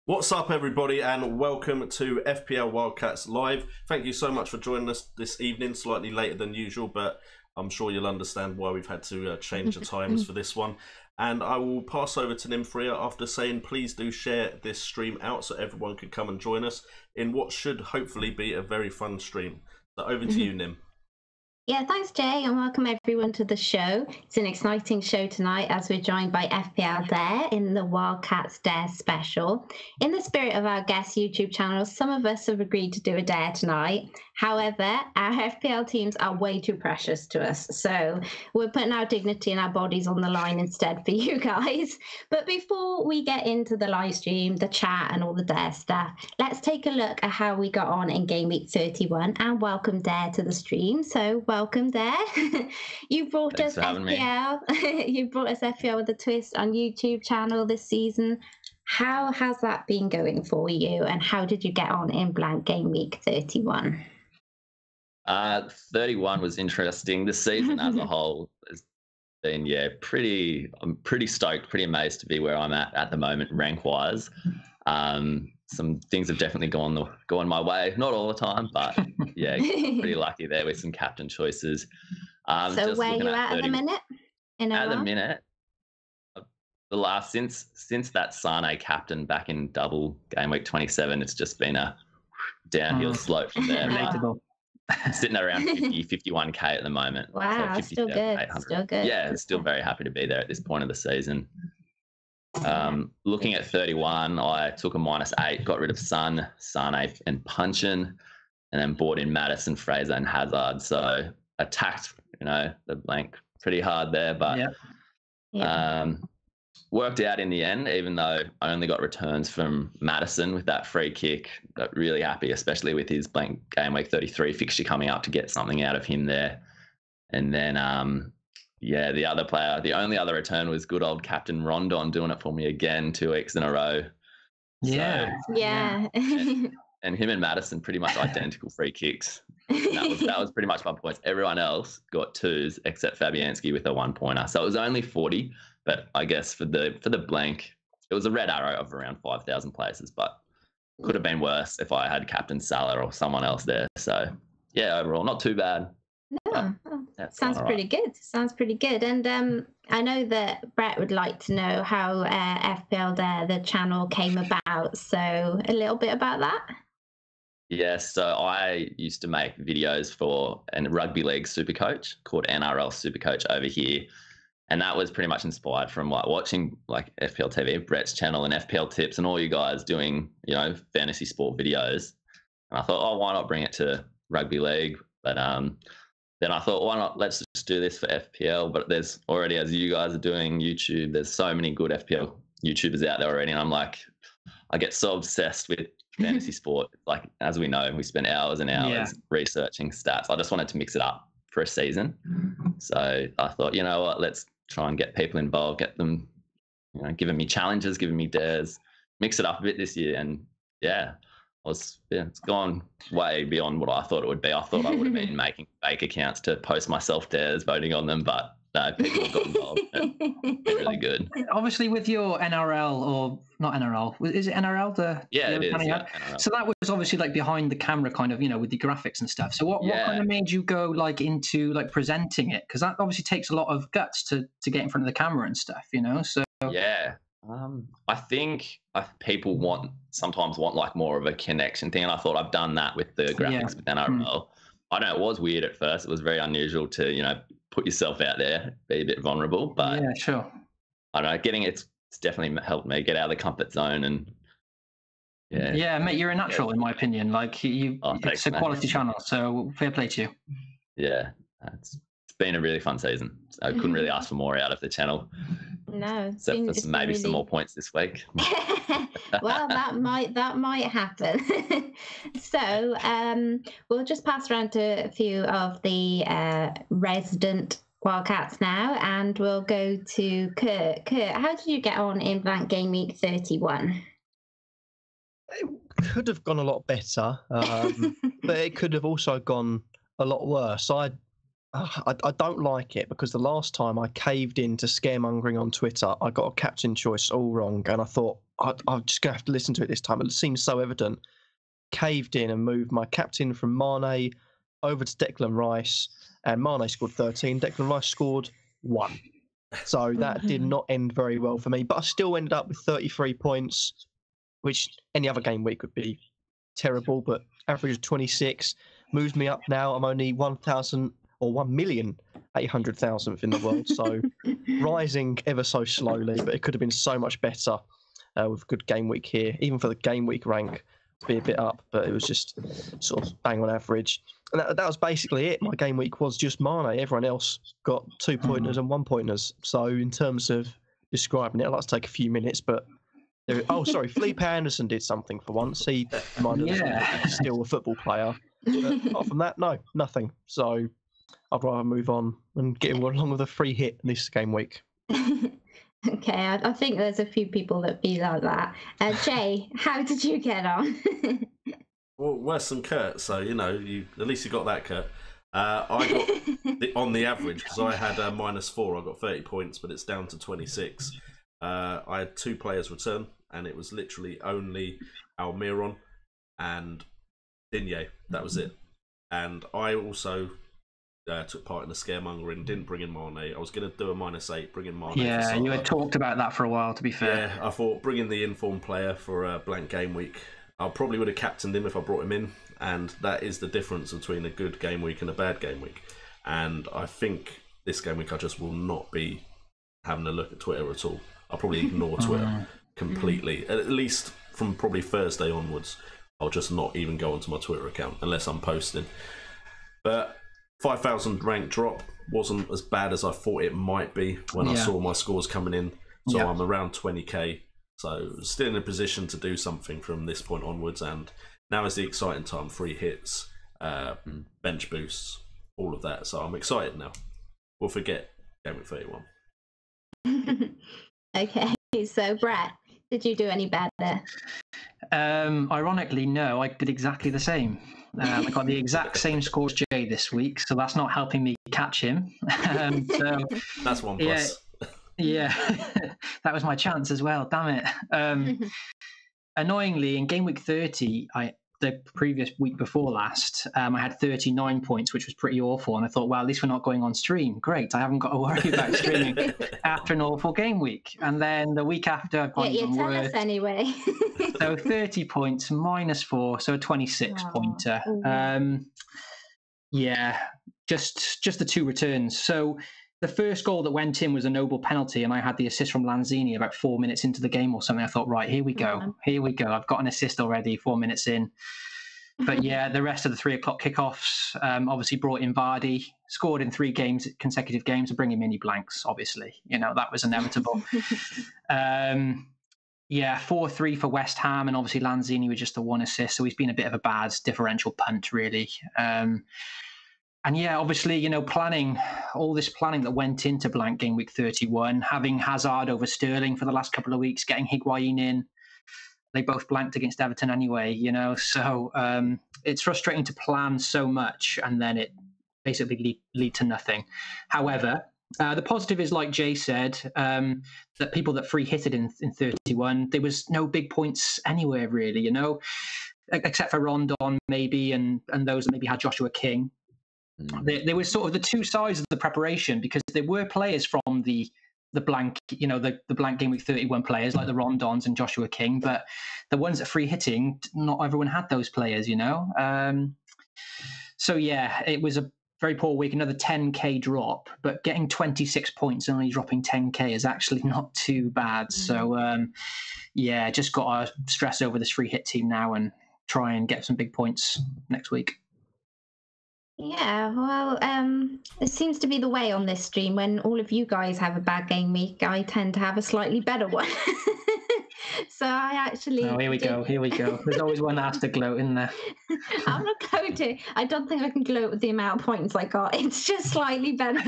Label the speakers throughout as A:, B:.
A: What's up, everybody, and welcome to FPL WildCats Live. Thank you so much for joining us this evening, slightly later than usual, but I'm sure you'll understand why we've had to change the times for this one. And I will pass over to Nymphria after saying please do share this stream out so everyone can come and join us in what should hopefully be a very fun stream. So over to you, Nym.
B: Yeah, thanks, Jay, and welcome everyone to the show. It's an exciting show tonight as we're joined by FPL Dare in the WildCats Dare special. In the spirit of our guest YouTube channel, some of us have agreed to do a dare tonight. However, our FPL teams are way too precious to us, so we're putting our dignity and our bodies on the line instead for you guys. But before we get into the live stream, the chat, and all the Dare stuff, let's take a look at how we got on in Gameweek 31 and welcome Dare to the stream. So welcome Dare. You brought us FPL. You brought us FPL with a twist on YouTube channel this season. How has that been going for you, and how did you get on in blank Gameweek 31?
C: 31 was interesting. The season as a whole has been, I'm pretty stoked, pretty amazed to be where I'm at the moment, rank-wise. Some things have definitely gone my way. Not all the time, but yeah, pretty lucky there with some captain choices.
B: So where are you at the minute?
C: At the minute, the last since that Sane captain back in double game week 27, it's just been a downhill slope from there. Sitting at around 51k at the moment.
B: Wow,
C: so
B: still good. Still good.
C: Yeah, still very happy to be there at this point of the season. Looking at 31, I took a -8, got rid of Sane, and Punchin, and then bought in Madison, Fraser, and Hazard. So attacked, the blank pretty hard there, but worked out in the end, even though I only got returns from Madison with that free kick. But really happy, especially with his blank game week 33 fixture coming up, to get something out of him there. And then, the other player, the only other return was good old Captain Rondon doing it for me again 2 weeks in a row.
B: Yeah.
C: And him and Madison pretty much identical free kicks. That was pretty much my points. Everyone else got 2s except Fabianski with a 1-pointer. So it was only 40. But I guess for the blank, it was a red arrow of around 5,000 places, but could have been worse if I had Captain Salah or someone else there. So yeah, overall not too bad.
B: No, sounds pretty good. Sounds pretty good. And I know that Brett would like to know how FPL Dare, the channel, came about. So a little bit about that.
C: Yes, so I used to make videos for a rugby league super coach called NRL Supercoach over here. And that was pretty much inspired from watching FPL TV, Brett's channel, and FPL Tips, and all you guys doing, fantasy sport videos. And I thought, why not bring it to rugby league? But then I thought, why not? Let's just do this for FPL. But there's already, as you guys are doing YouTube, there's so many good FPL YouTubers out there already. And I'm like, I get so obsessed with fantasy sport. Like, as we know, we spend hours and hours researching stats. I just wanted to mix it up for a season. So I thought, you know what, let's try and get people involved, get them, giving me challenges, giving me dares, mix it up a bit this year. And it's gone way beyond what I thought it would be. I thought I would have been making fake accounts to post myself dares, voting on them, but no, people have got involved. It's been really good.
D: Obviously, with your NRL, or not NRL, is it NRL?
C: It is. NRL.
D: So that was obviously behind the camera, kind of, with the graphics and stuff. So what kind of made you go into presenting it? Because that obviously takes a lot of guts to get in front of the camera and stuff, So
C: yeah, I think people sometimes want more of a connection thing, and I thought I've done that with the graphics with NRL. I know it was weird at first. It was very unusual to put yourself out there, be a bit vulnerable, but
D: yeah, sure.
C: I don't know, it's definitely helped me get out of the comfort zone. And
D: yeah, mate, you're a natural in my opinion. It's a quality channel, so fair play to you.
C: Yeah, it's been a really fun season. I couldn't really ask for more out of the channel.
B: No,
C: except for some more points this week.
B: Well, that might happen. So we'll just pass around to a few of the resident Wildcats now, and we'll go to Kurt. Kurt, how did you get on in blank game week 31?
E: It could have gone a lot better, but it could have also gone a lot worse. I don't like it because the last time I caved in to scaremongering on Twitter, I got a captain choice all wrong, and I thought I'm just going to have to listen to it this time. It seems so evident. Caved in and moved my captain from Mane over to Declan Rice, and Mane scored 13. Declan Rice scored 1. So that did not end very well for me, but I still ended up with 33 points, which any other game week would be terrible, but average of 26 moves me up now. I'm only 1,000 or 1,800,000th in the world, so rising ever so slowly, but it could have been so much better with a good game week here, even for the game week rank to be a bit up, but it was just sort of bang on average. And that was basically it. My game week was just Mane. Everyone else got 2-pointers and 1-pointers. So in terms of describing it, I'd like to take a few minutes, but Felipe Anderson did something for once. He reminded us he's still a football player. But apart from that, no, nothing. So I'd rather move on and get along with a free hit this game week.
B: Okay, I think there's a few people that be like that. Jay, how did you get on?
A: Well, worse than Kurt, so at least you got that, Kurt. I got on the average because I had -4. I got 30 points, but it's down to 26. I had 2 players return, and it was literally only Almiron and Digne. That was it. And I also took part in the scaremongering, didn't bring in Mane. I was going to do a -8, bring in Mane.
D: Yeah, you had talked about that for a while, to be fair.
A: Yeah, I thought bring in the informed player for a blank game week. I probably would have captained him if I brought him in, and that is the difference between a good game week and a bad game week. And I think this game week I just will not be having a look at Twitter at all. I'll probably ignore Twitter completely, at least from probably Thursday onwards. I'll just not even go onto my Twitter account unless I'm posting. But 5,000 rank drop wasn't as bad as I thought it might be when I saw my scores coming in. So I'm around 20k. So still in a position to do something from this point onwards. And now is the exciting time. Free hits, bench boosts, all of that. So I'm excited now. We'll forget Gameweek 31.
B: Okay, so Brett, did you do any better?
D: Ironically, no, I did exactly the same. I got the exact same score as Jay this week, so that's not helping me catch him. So
A: that's one plus.
D: Yeah, that was my chance as well. Damn it. Annoyingly, in game week 30, the previous week before last, I had 39 points, which was pretty awful. And I thought, well, at least we're not going on stream. Great, I haven't got to worry about streaming after an awful game week. And then the week after, I've gone
B: you tell us anyway.
D: So 30 points, -4, so a 26-pointer. Yeah, just the 2 returns. So the first goal that went in was a noble penalty, and I had the assist from Lanzini about 4 minutes into the game or something. I thought, right, here we go. I've got an assist already, 4 minutes in. But yeah, the rest of the 3 o'clock kickoffs obviously brought in Vardy, scored in 3 consecutive games, to bring him in, he blanks, obviously. That was inevitable. 4-3 for West Ham, and obviously Lanzini with just the 1 assist, so he's been a bit of a bad differential punt, really. And yeah, obviously, all this planning that went into blank game week 31, having Hazard over Sterling for the last couple of weeks, getting Higuain in. They both blanked against Everton anyway, So it's frustrating to plan so much and then it basically lead to nothing. However, the positive is, like Jay said, that people that free hitted in 31, there was no big points anywhere really, except for Rondon maybe, and those that maybe had Joshua King. There was sort of the 2 sides of the preparation, because there were players from the blank, the blank game week 31 players like the Rondons and Joshua King, but the ones that free hitting, not everyone had those players, So yeah, it was a very poor week, another 10k drop, but getting 26 points and only dropping 10k is actually not too bad. So just got to stress over this free hit team now and try and get some big points next week.
B: Yeah, well, it seems to be the way on this stream. When all of you guys have a bad game week, I tend to have a slightly better one. So I actually...
D: Oh, here we go. There's always one that has to gloat, isn't there?
B: I'm not gloating. I don't think I can gloat with the amount of points I got. It's just slightly better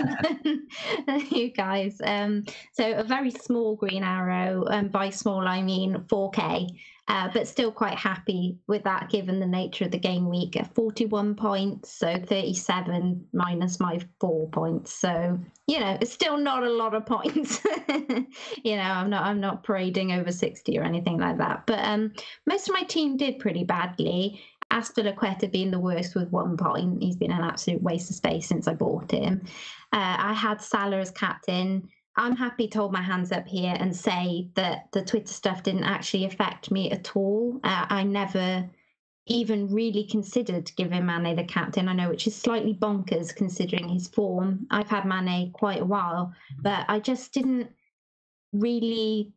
B: than you guys. So a very small green arrow, by small I mean 4k. but still quite happy with that given the nature of the game week. At 41 points, so 37 minus my 4 points. So, it's still not a lot of points. I'm not parading over 60 or anything like that. But most of my team did pretty badly. Azpilicueta being the worst with 1 point. He's been an absolute waste of space since I bought him. I had Salah as captain. I'm happy to hold my hands up here and say that the Twitter stuff didn't actually affect me at all. I never even really considered giving Mane the captain. I know, which is slightly bonkers considering his form. I've had Mane quite a while, but I just didn't really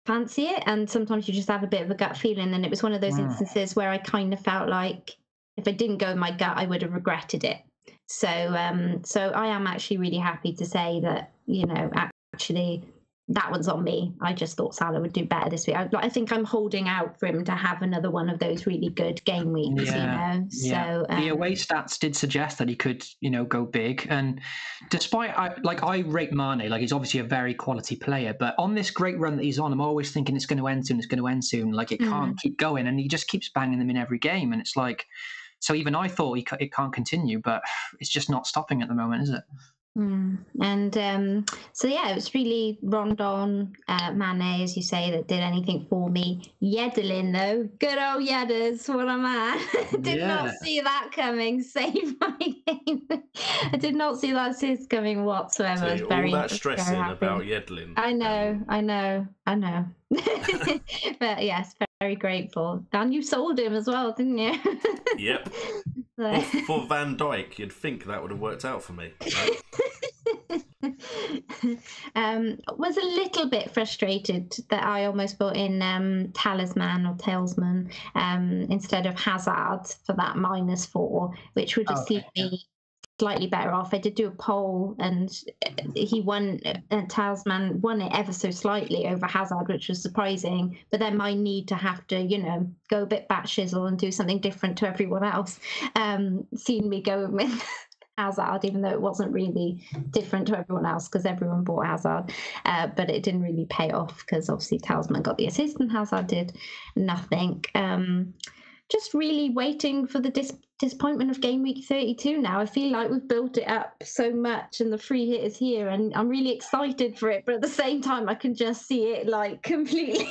B: fancy it. And sometimes you just have a bit of a gut feeling. And it was one of those instances where I kind of felt like if I didn't go with my gut, I would have regretted it. So I am actually really happy to say that, actually, that one's on me. I just thought Salah would do better this week. I think I'm holding out for him to have another one of those really good game weeks, So
D: the away stats did suggest that he could, go big. And despite, I rate Mane, he's obviously a very quality player, but on this great run that he's on, I'm always thinking it's going to end soon. Like, it can't keep going. And he just keeps banging them in every game. And it's like, so even I thought it can't continue, but it's just not stopping at the moment, is it?
B: And it was really Rondon, Mane, as you say, that did anything for me. Yedelin, though, good old Yedders, what a man. Did not see that coming. Save my game. I did not see that assist coming whatsoever.
A: So all that stressing about Yedelin.
B: I know. But yes, very grateful. And you sold him as well, didn't you?
A: Yep. Well, for Van Dijk, you'd think that would have worked out for me. Right?
B: Was a little bit frustrated that I almost bought in Talisman instead of Hazard for that -4, which would have seen me slightly better off. I did do a poll and he won, Talisman won it ever so slightly over Hazard, which was surprising. But then my need to have to, go a bit batshizzel and do something different to everyone else, seen me go with Hazard, even though it wasn't really different to everyone else because everyone bought Hazard. But it didn't really pay off because obviously Talisman got the assist and Hazard did nothing. Just really waiting for the disappointment of game week 32 now. I feel like we've built it up so much and the free hit is here and I'm really excited for it, but at the same time I can just see it completely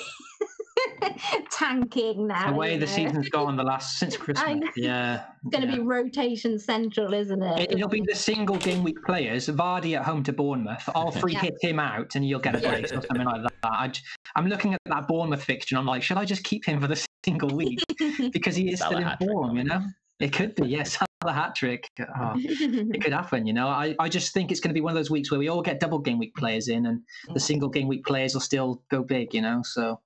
B: tanking now.
D: The way the season's gone since Christmas. Yeah.
B: It's going to be rotation central, isn't it?
D: It'll be the single game week players. Vardy at home to Bournemouth. I'll free hit him out and you'll get a brace or something like that. I'm looking at that Bournemouth fixture and I'm like, should I just keep him for the single week? Because he is still in form, It could be, yes. The hat trick. It could happen, I just think it's going to be one of those weeks where we all get double game week players in and the single game week players will still go big, So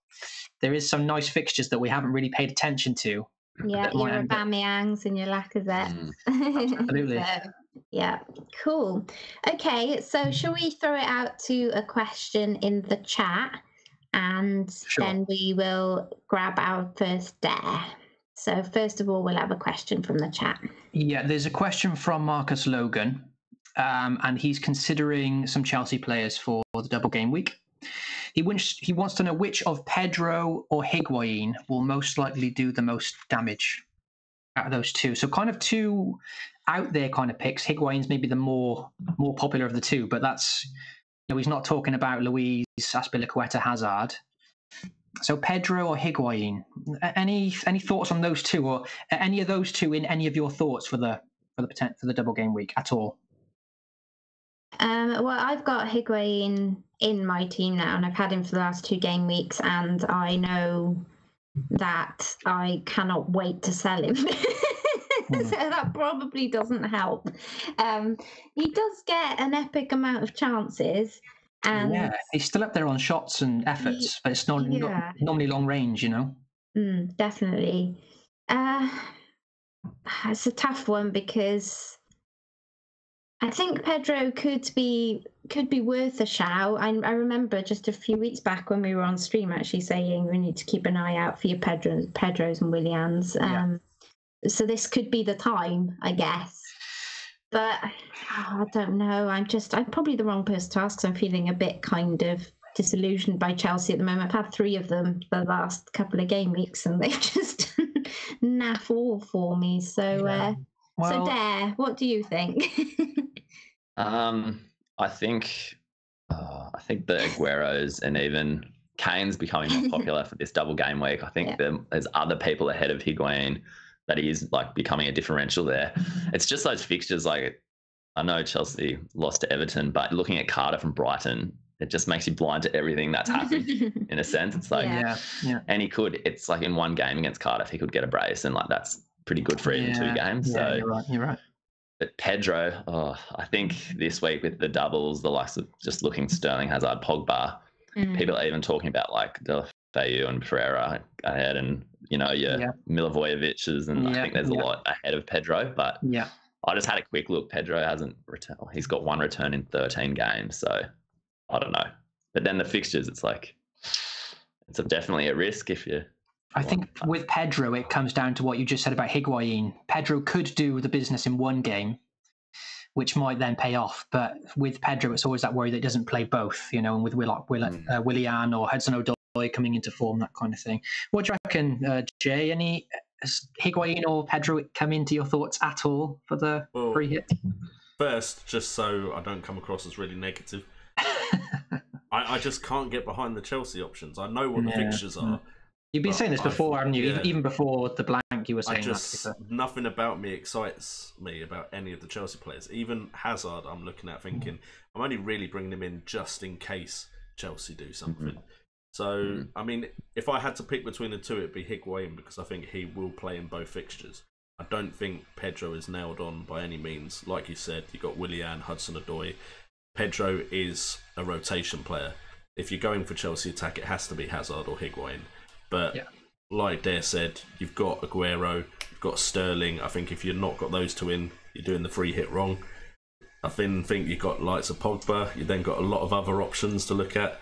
D: there is some nice fixtures that we haven't really paid attention to.
B: Yeah, your Aubameyangs and your Lacazette.
D: Absolutely.
B: Yeah, cool. Okay, so shall we throw it out to a question in the chat and then we will grab our first dare. So first of all, we'll have a question from the chat.
D: Yeah, there's a question from Marcus Logan, and he's considering some Chelsea players for the double game week. He wants to know which of Pedro or Higuain will most likely do the most damage out of those two. So kind of two out there kind of picks. Higuain's maybe the more popular of the two, but that's, he's not talking about Luis, Azpilicueta, Hazard. So Pedro or Higuain, any thoughts on those two, or any of those two in any of your thoughts for the double game week at all?
B: Well, I've got Higuain in my team now, and I've had him for the last 2 game weeks, and I know that I cannot wait to sell him. So that probably doesn't help. He does get an epic amount of chances. And
D: he's still up there on shots and efforts, but it's not normally long range,
B: Definitely. It's a tough one because I think Pedro could be worth a shout. I remember just a few weeks back when we were on stream actually saying we need to keep an eye out for your Pedros and Willians. So this could be the time, I guess. But I don't know. I'm probably the wrong person to ask because I'm feeling a bit kind of disillusioned by Chelsea at the moment. I've had 3 of them the last couple of game weeks, and they've just naff all for me. So, so Dare, what do you think?
C: I think the Agueros and even Kane's becoming more popular for this double game week. I think there's other people ahead of Higuain that is like becoming a differential there. It's just those fixtures. Like, I know Chelsea lost to Everton, but looking at Cardiff and Brighton, it just makes you blind to everything that's happened. In a sense, it's like, and it's like in one game against Cardiff, he could get a brace, and like that's pretty good for him in 2 games.
D: Yeah,
C: so
D: you're right.
C: But Pedro, I think this week with the doubles, the likes of just looking Sterling, Hazard, Pogba, people are even talking about like Delafeu and Pereira ahead, and your Milivojevic's, and I think there's a lot ahead of Pedro. But I just had a quick look. Pedro hasn't returned. He's got 1 return in 13 games, so I don't know. But then the fixtures, it's like it's definitely a risk if you.
D: I think with Pedro, it comes down to what you just said about Higuain. Pedro could do the business in 1 game, which might then pay off. But with Pedro, it's always that worry that he doesn't play both, and with Willian or Hudson-Odoi coming into form, that kind of thing. What do you reckon, Jay? Has Higuain or Pedro come into your thoughts at all for the free hit?
A: First, just so I don't come across as really negative, I just can't get behind the Chelsea options. I know what the fixtures are.
D: You've been saying this before, haven't you? Even before the blank, you were saying
A: nothing about me excites me about any of the Chelsea players. Even Hazard, I'm looking at thinking, I'm only really bringing him in just in case Chelsea do something. So, I mean, if I had to pick between the 2, it'd be Higuain, because I think he will play in both fixtures. I don't think Pedro is nailed on by any means. Like you said, you've got Willian, Hudson-Odoi. Pedro is a rotation player. If you're going for Chelsea attack, it has to be Hazard or Higuain. But like Dare said, you've got Aguero, you've got Sterling. I think if you've not got those 2 in, you're doing the free hit wrong. I think you've got likes of Pogba. You've then got a lot of other options to look at.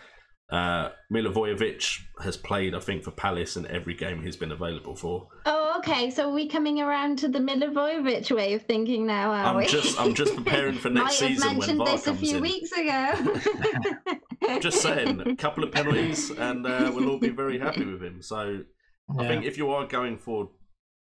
A: Milivojevic has played, I think, for Palace in every game he's been available for.
B: Oh, okay. So are we coming around to the Milivojevic way of thinking now, are we?
A: I'm just preparing for next season when VAR comes in.
B: Might have mentioned this a few weeks ago.
A: Just saying, a couple of penalties and we'll all be very happy with him. So I think if you are going for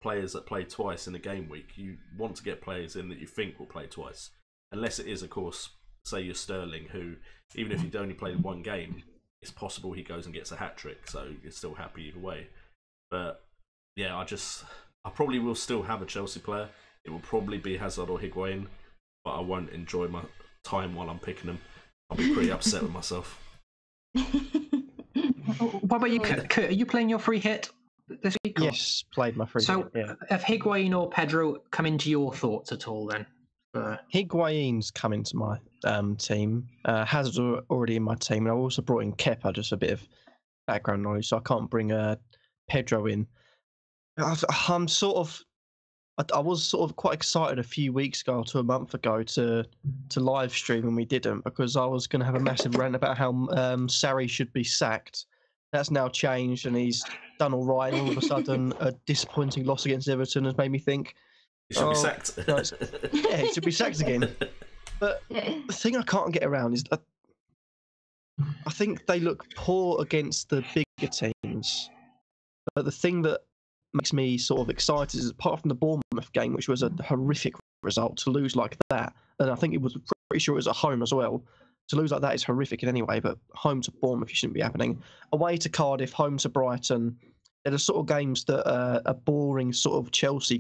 A: players that play twice in a game week, you want to get players in that you think will play twice. Unless it is, of course, say you're Sterling, who, even if he'd only played 1 game, it's possible he goes and gets a hat-trick, so you're still happy either way. But yeah, I probably will still have a Chelsea player. It will probably be Hazard or Higuain, but I won't enjoy my time while I'm picking them. I'll be pretty upset with myself.
D: What about you, Kurt? Are you playing your free hit this week?
E: Yes, played my free hit. So,
D: have Higuain or Pedro come into your thoughts at all then?
E: Higuain's come into my team. Hazard's already in my team, and I also brought in Kepa, just a bit of background knowledge, so I can't bring Pedro in. I'm sort of. I was sort of quite excited a few weeks ago to a month ago to live stream, and we didn't, because I was going to have a massive rant about how Sarri should be sacked. That's now changed, and he's done all right. And all of a sudden, a disappointing loss against Everton has made me think
A: he should be sacked.
E: No, he should be sacked again. But the thing I can't get around is that I think they look poor against the bigger teams. But the thing that makes me sort of excited is, apart from the Bournemouth game, which was a horrific result, to lose like that, and I think it was pretty sure it was at home as well. To lose like that is horrific in any way, but home to Bournemouth, you shouldn't be happening. Away to Cardiff, home to Brighton. They're the sort of games that are a boring sort of Chelsea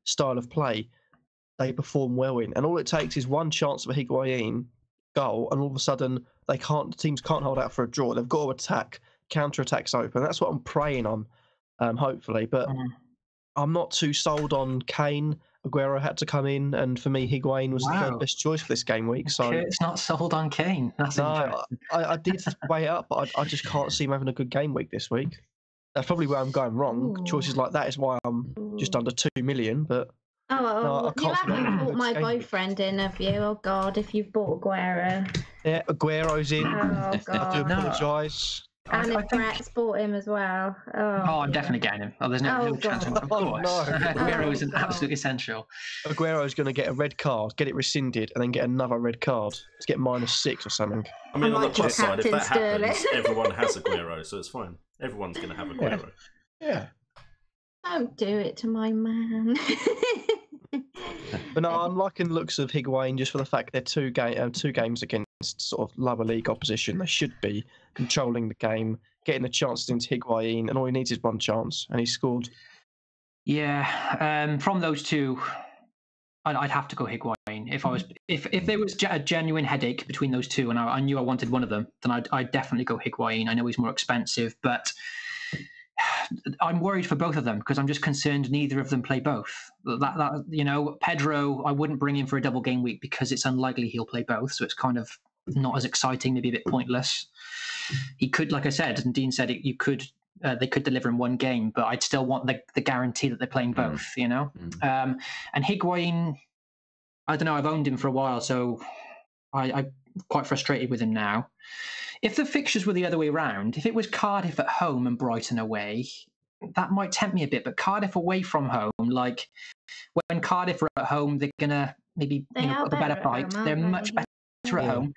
E: style of play. They perform well in, and all it takes is one chance of a Higuain goal, and all of a sudden the teams can't hold out for a draw. They've got to attack, counter-attacks open. That's what I'm praying on, hopefully. But I'm not too sold on Kane. Aguero had to come in, and for me, Higuain was the third best choice for this game week. So
D: it's not sold on Kane. That's interesting.
E: I did weigh it up, but I just can't see him having a good game week this week. That's probably where I'm going wrong.
B: Ooh.
E: Choices like that is why I'm just under 2 million. But
B: you haven't bought my boyfriend in, have you? Oh God, if you've bought Aguero.
E: Yeah, Aguero's in.
B: Oh God.
E: I do apologise.
B: And if Brett's bought him as well.
D: Oh, I'm definitely getting him. Oh, there's no chance. Of course.
E: No.
D: Aguero is an absolute essential.
E: Aguero's going to get a red card, get it rescinded, and then get another red card to get -6 or something.
A: I mean, on the
B: might
A: plus
B: get
A: side, if that
B: Captain
A: happens,
B: Sterling.
A: everyone has Aguero, so it's fine. Everyone's going to have Aguero.
E: Yeah.
B: Don't do it to my man.
E: But no, I'm liking the looks of Higuain just for the fact they're two games against sort of lower league opposition. They should be controlling the game, getting the chances into Higuain, and all he needs is one chance, and he scored.
D: Yeah, from those two, I'd have to go Higuain. If there was a genuine headache between those two, and I knew I wanted one of them, then I'd definitely go Higuain. I know he's more expensive, but I'm worried for both of them because I'm just concerned neither of them play both. That Pedro, I wouldn't bring him for a double game week because it's unlikely he'll play both, so it's kind of not as exciting, maybe a bit pointless. He could, like I said, and Dean said, they could deliver in one game, but I'd still want the guarantee that they're playing both, And Higuain, I don't know, I've owned him for a while, so I'm quite frustrated with him now. If the fixtures were the other way around, if it was Cardiff at home and Brighton away, that might tempt me a bit. But Cardiff away from home, like when Cardiff are at home, they're going to maybe put a better fight. They're much better at home.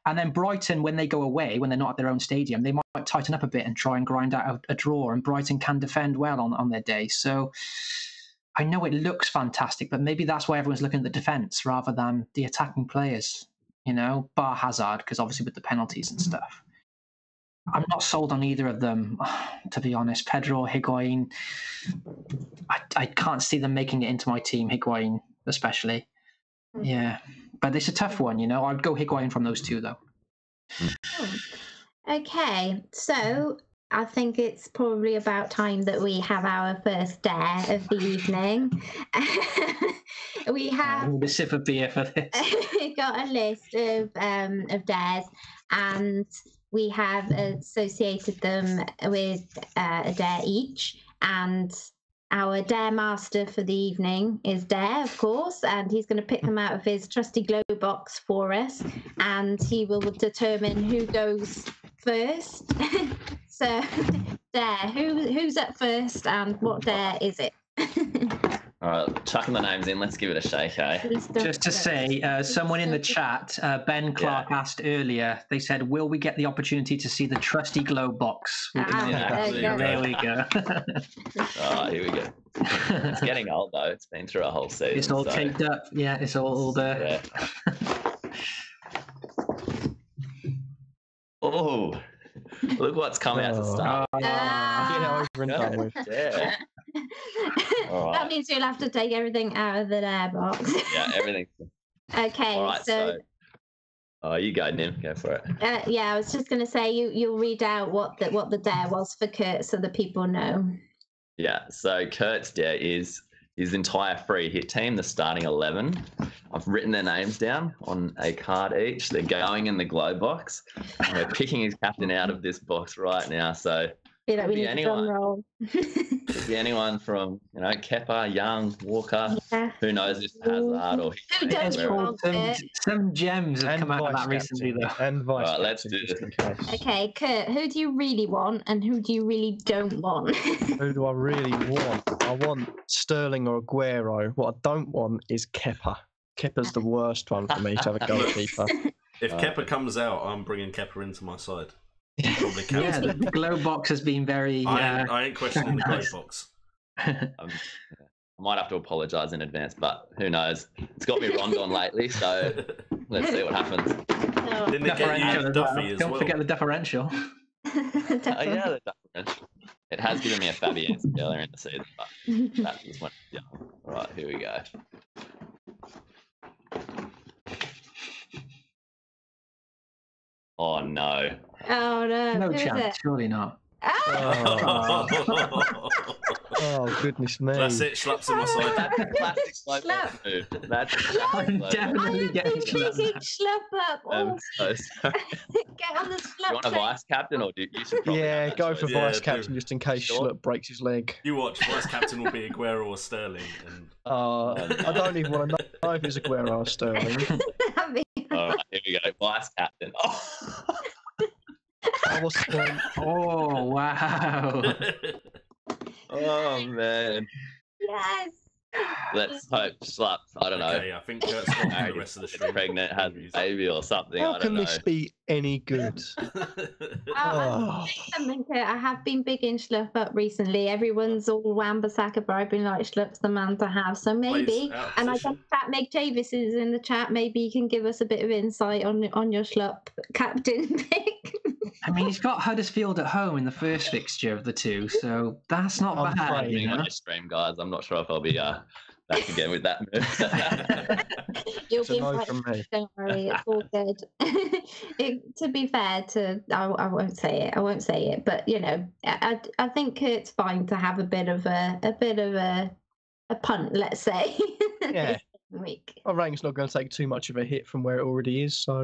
D: And then Brighton, when they go away, when they're not at their own stadium, they might tighten up a bit and try and grind out a draw. And Brighton can defend well on their day. So I know it looks fantastic, but maybe that's why everyone's looking at the defence rather than the attacking players. Bar Hazard, because obviously with the penalties and stuff. I'm not sold on either of them, to be honest. Pedro or Higuain, I can't see them making it into my team, Higuain especially. Yeah, but it's a tough one, I'd go Higuain from those two, though.
B: Okay, so I think it's probably about time that we have our first dare of the evening. We have
D: a sip of beer for this.
B: got a list of dares, and we have associated them with a dare each. And our dare master for the evening is Dare, of course, and he's going to pick them out of his trusty glow box for us, and he will determine who goes first. So, Dare, who's up first, and what dare is it?
C: All right, chucking the names in. Let's give it a shake, eh?
D: Just to say, someone in the chat, Ben Clark, asked earlier, they said, will we get the opportunity to see the trusty glow box? There we go.
C: Oh, here we go. It's getting old, though. It's been through a whole season.
D: It's all taped up. Yeah, it's all there.
C: Yeah. Oh, look what's come out to start.
E: Over and done with.
C: Yeah. Right.
B: That means you'll have to take everything out of the dare box.
C: Yeah, everything.
B: Okay,
C: all right, so you go, Nim. Go for it.
B: Yeah, I was just going to say you'll read out what the dare was for Kurt so the people know.
C: Yeah, so Kurt's dare is his entire free hit team, the starting 11. I've written their names down on a card each. They're going in the glow box. And we're picking his captain out of this box right now. So
B: Could be anyone.
C: Could be anyone from Kepa, Young, Walker. Yeah. Who knows if Hazard or
D: some gems have come out of that recently, though.
E: And vice.
C: All right, let's do this.
B: Okay, Kurt, who do you really want, and who do you really don't want?
E: Who do I really want? I want Sterling or Aguero. What I don't want is Kepa. Kepa's the worst one for me to have a goalkeeper.
A: If Kepa comes out, I'm bringing Kepa into my side.
D: Yeah, the glow box has been very.
A: I ain't questioning the glow box.
C: I might have to apologise in advance, but who knows? It's got me Rondon lately, so let's see what happens.
A: Didn't they get you Duffy as well?
D: Don't forget the differential.
C: Yeah, the differential. It has given me a Fabianski earlier in the season, but that was when. Yeah. All right, here we go. Oh no.
B: Oh no.
D: No chance, surely not.
E: Oh goodness me.
A: That's it, Schlapp's in my side.
C: That's a classic Schlapp move.
D: I'm definitely getting
B: Schlapp up.
C: I'm so sorry.
B: Get on the Schlapp.
C: You want a vice captain, or do you should probably
E: go for vice captain just in case Schlapp breaks his leg.
A: You watch, vice captain will be Aguero or Sterling. And...
E: I don't even want to know if it's Aguero or Sterling.
C: All right, here we go. Vice captain.
E: That was the point.
D: Oh, wow.
C: Oh man.
B: Yes.
C: Let's hope Slap, I don't know,
A: Okay, I think Kurt's got the rest of the stream.
C: pregnant, has a baby or something.
E: How
C: I don't
E: can
C: know.
E: this be any good?
B: I'll say something, Kurt. I have been big in Schluff up recently. Everyone's all Wambasaka bribing like Schluff's the man to have. So maybe,
A: out of
B: and I
A: position.
B: guess that Meg Davis is in the chat. Maybe you can give us a bit of insight on your Schlupp captain pick.
D: I mean, he's got Huddersfield at home in the first fixture of the two, so that's not
E: I'm
D: bad.
E: afraid,
D: You
C: Being on
D: know?
C: your stream, guys, I'm not sure if I'll be back again with that move.
B: You'll
E: It's a
B: be
E: no
B: fine.
E: from me.
B: Don't worry, it's all good. To be fair, I won't say it. I won't say it, but you know, I think it's fine to have a bit of a punt, let's say.
E: Yeah.
B: this week.
E: My rank's not going to take too much of a hit from where it already is, so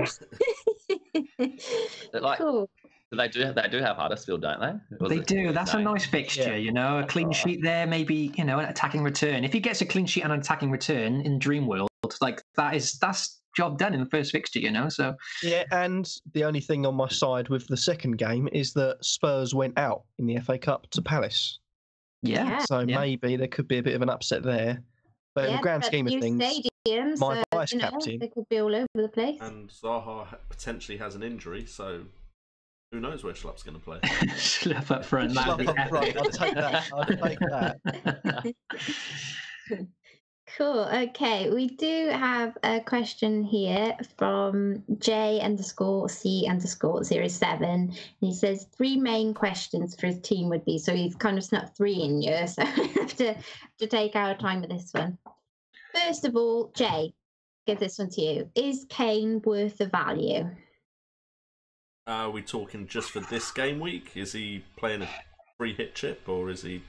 C: Like,
B: Cool.
C: they do have Huddersfield, don't they?
D: They do. That's a nice fixture,
E: Yeah.
D: you know. A clean sheet there, maybe, you know, an attacking return. If he gets a clean sheet and an attacking return in Dream World, like that's job done in the first fixture, you know. So
E: yeah. And the only thing on my side with the second game is that Spurs went out in the FA Cup to Palace,
D: yeah.
E: so
D: Yeah.
E: maybe there could be a bit of an upset there. But in the grand
B: but
E: scheme of
B: new
E: things,
B: stadium,
E: my
B: so,
E: vice
B: you know,
E: captain-
B: they could be all over the place.
A: And Zaha potentially has an injury, so who knows where Schlupp's going to play.
D: Schlupp up front. That'd be
E: Schlupp up front,
D: epic.
E: I'll take that. I'll take that.
B: Cool. Okay, we do have a question here from J_C_07. And he says 3 main questions for his team would be. So he's kind of snuck 3 in here, so we have to take our time with this one. First of all, Jay, give this one to you. Is Kane worth the value?
A: Are we talking just for this game week? Is he playing a free hit chip, or is he?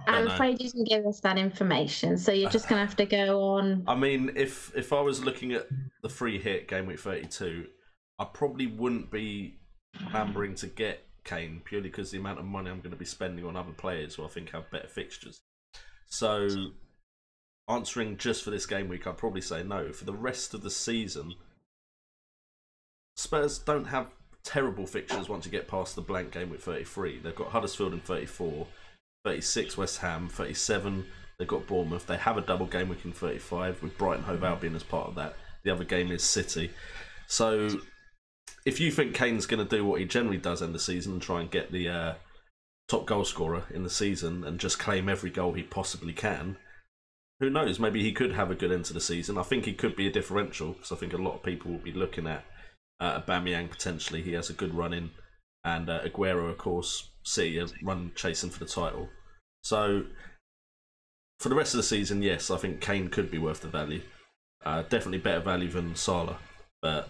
B: I'm
A: know.
B: afraid you didn't give us that information, so you're just going to have to go on.
A: I mean, if I was looking at the free hit game week 32, I probably wouldn't be clambering to get Kane purely because the amount of money I'm going to be spending on other players who I think have better fixtures. So, answering just for this game week, I'd probably say no. For the rest of the season, Spurs don't have terrible fixtures once you get past the blank game week 33. They've got Huddersfield in 34. 36 West Ham, 37 they've got Bournemouth. They have a double game week in 35 with Brighton Hove Albion as part of that. The other game is City. So if you think Kane's going to do what he generally does in the season and try and get the top goal scorer in the season and just claim every goal he possibly can, who knows, maybe he could have a good end to the season. I think he could be a differential because I think a lot of people will be looking at Aubameyang potentially. He has a good run in, and Aguero, of course, City a run chasing for the title. So for the rest of the season, yes, I think Kane could be worth the value. Definitely better value than Salah, but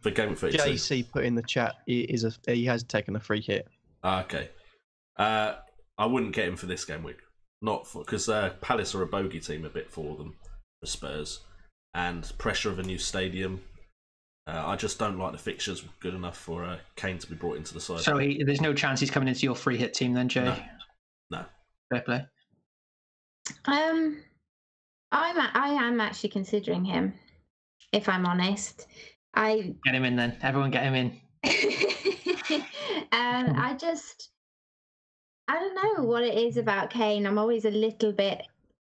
A: for game week 32,
E: JC put in the chat he has taken a free hit.
A: Okay, I wouldn't get him for this game week, not for because Palace are a bogey team a bit for them, for Spurs, and pressure of a new stadium. I just don't like the fixtures good enough for Kane to be brought into the side.
D: So there's no chance he's coming into your free hit team then, Jay?
A: No.
D: Fair play.
B: I am actually considering him, if I'm honest.
D: Get him in then. Everyone get him in.
B: I don't know what it is about Kane. I'm always a little bit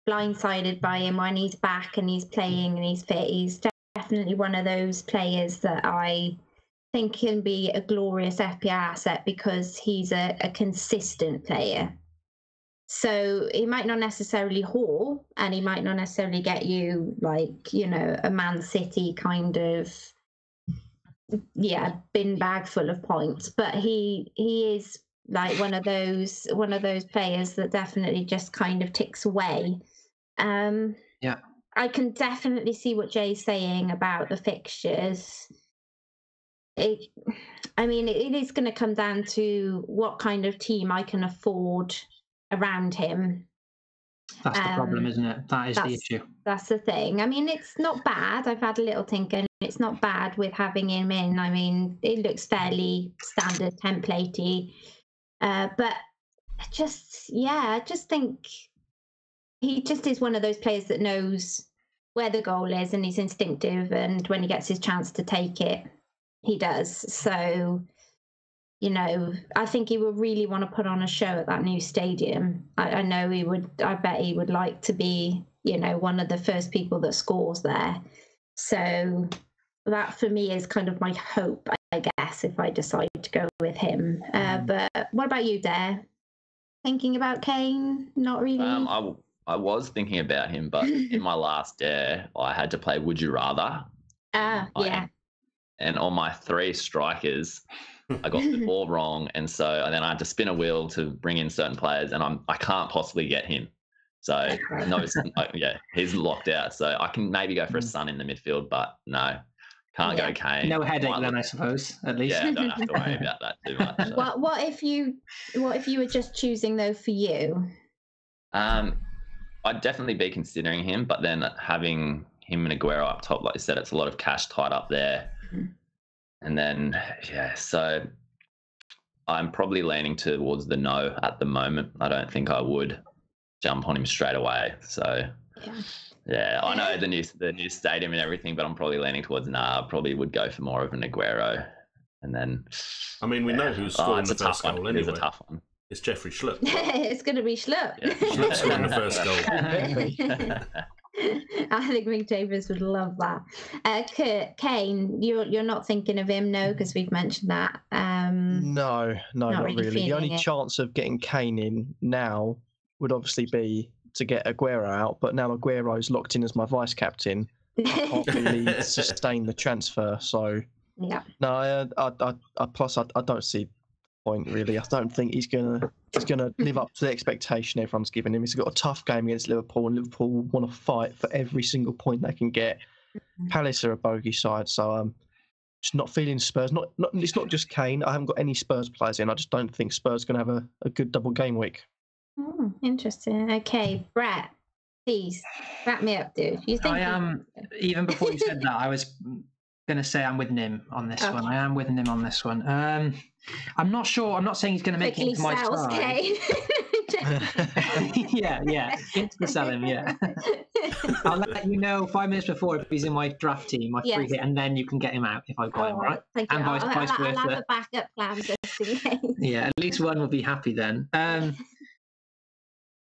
B: blindsided by him when he's back and he's playing and he's fit. He's definitely one of those players that I think can be a glorious FPL asset because he's a consistent player. So he might not necessarily haul, and he might not necessarily get you like, you know, a Man City kind of bin bag full of points, but he is like one of those players that definitely just kind of ticks away.
D: Yeah.
B: I can definitely see what Jay's saying about the fixtures. It is going to come down to what kind of team I can afford around him.
D: That's the problem, isn't it? That is the issue.
B: That's the thing. I mean, it's not bad. I've had a little think, and it's not bad with having him in. I mean, it looks fairly standard, templatey. But I just think he just is one of those players that knows where the goal is and he's instinctive, and when he gets his chance to take it, he does. So you know, I think he will really want to put on a show at that new stadium. I know he would. I bet he would like to be, you know, one of the first people that scores there. So that for me is kind of my hope, I guess, if I decide to go with him. But what about you, Dare? Thinking about Kane? Not really.
C: I was thinking about him, but in my last Dare, I had to play Would You Rather.
B: Yeah.
C: And on my 3 strikers, I got them all wrong, and then I had to spin a wheel to bring in certain players, and I can't possibly get him. So no, he's locked out. So I can maybe go for a Son in the midfield, but no, can't go Kane.
D: No headache then, I suppose. At least.
C: Yeah, I don't have to worry about that too much. So.
B: What if you were just choosing though for you?
C: I'd definitely be considering him, but then having him and Aguero up top, like you said, it's a lot of cash tied up there. And then, so I'm probably leaning towards the no at the moment. I don't think I would jump on him straight away. So, I know the new stadium and everything, but I'm probably leaning towards I probably would go for more of an Aguero. And then,
A: I mean, we know who's scoring the first goal anyway.
C: It's a tough one.
A: It's Jeffrey Schlupp.
B: It's going to be Schlupp.
C: Yeah.
A: Schlupp scoring the first goal.
B: I think Mick Davis would love that. Kane, you're not thinking of him, no, because we've mentioned that.
E: No, not really. The only chance of getting Kane in now would obviously be to get Aguero out, but now Aguero's locked in as my vice captain. I can't really sustain the transfer, so no. Plus, I don't see the point really. I don't think he's gonna live up to the expectation everyone's giving him. He's got a tough game against Liverpool, and Liverpool want to fight for every single point they can get. Palace are a bogey side, so I'm just not feeling Spurs. Not it's not just Kane. I haven't got any Spurs players in. I just don't think Spurs are going to have a good double game week.
B: Interesting. Okay, Brett, please wrap me up, dude. You think
D: I am? Even before you said that, I was going to say I'm with Nim on this one. I am with Nim on this one. I'm not sure. I'm not saying he's going to make it into my side. yeah. Insta sell him. Yeah. I'll let you know 5 minutes before if he's in my draft team, my free hit, and then you can get him out if I've got him, right?
B: Thank you.
D: And vice versa.
B: I'll have a backup plan just in case.
D: Yeah, at least one will be happy then.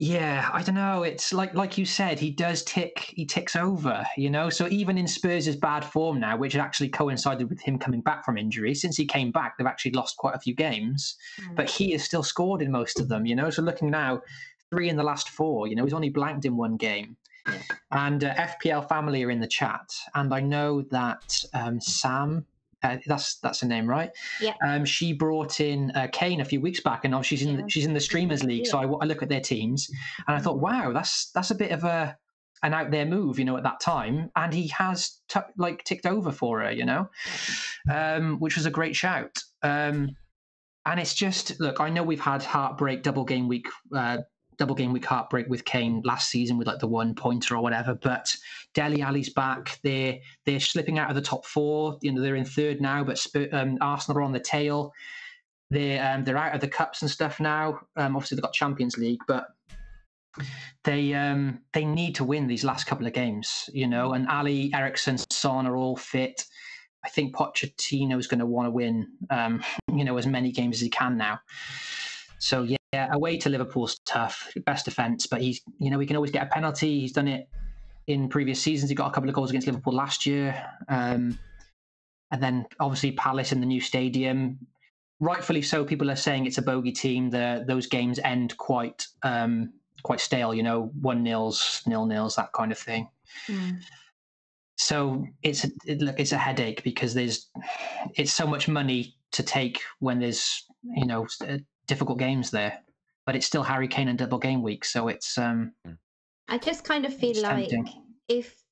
D: Yeah, I don't know. It's like you said, he ticks over, you know. So even in Spurs' bad form now, which actually coincided with him coming back from injury, since he came back, they've actually lost quite a few games, but he has still scored in most of them, you know. So looking now, 3 in the last 4, you know, he's only blanked in 1 game. And FPL family are in the chat, and I know that Sam. That's her name, right?
B: Yeah.
D: She brought in Kane a few weeks back, and now she's in the Streamers League. So I look at their teams, and I thought, wow, that's a bit of an out there move, you know, at that time, and he has ticked over for her, you know, which was a great shout. And it's just, look, I know we've had heartbreak double game week heartbreak with Kane last season with like the 1 pointer or whatever, but Dele Alli's back. They're slipping out of the top 4. You know, they're in 3rd now, but Arsenal are on the tail. They're out of the cups and stuff now. Obviously they've got Champions League, but they need to win these last couple of games, you know, and Ali, Eriksen, Son are all fit. I think Pochettino's going to want to win, you know, as many games as he can now. So yeah, away to Liverpool's tough, best defence, but he can always get a penalty. He's done it in previous seasons. He got a couple of goals against Liverpool last year, and then obviously Palace in the new stadium. Rightfully so, people are saying it's a bogey team. Those games end quite stale, you know, 1-0, 0-0, that kind of thing. So it's a headache because it's so much money to take when there's, you know, difficult games there, but it's still Harry Kane and double game week, so it's
B: I just kind of feel like if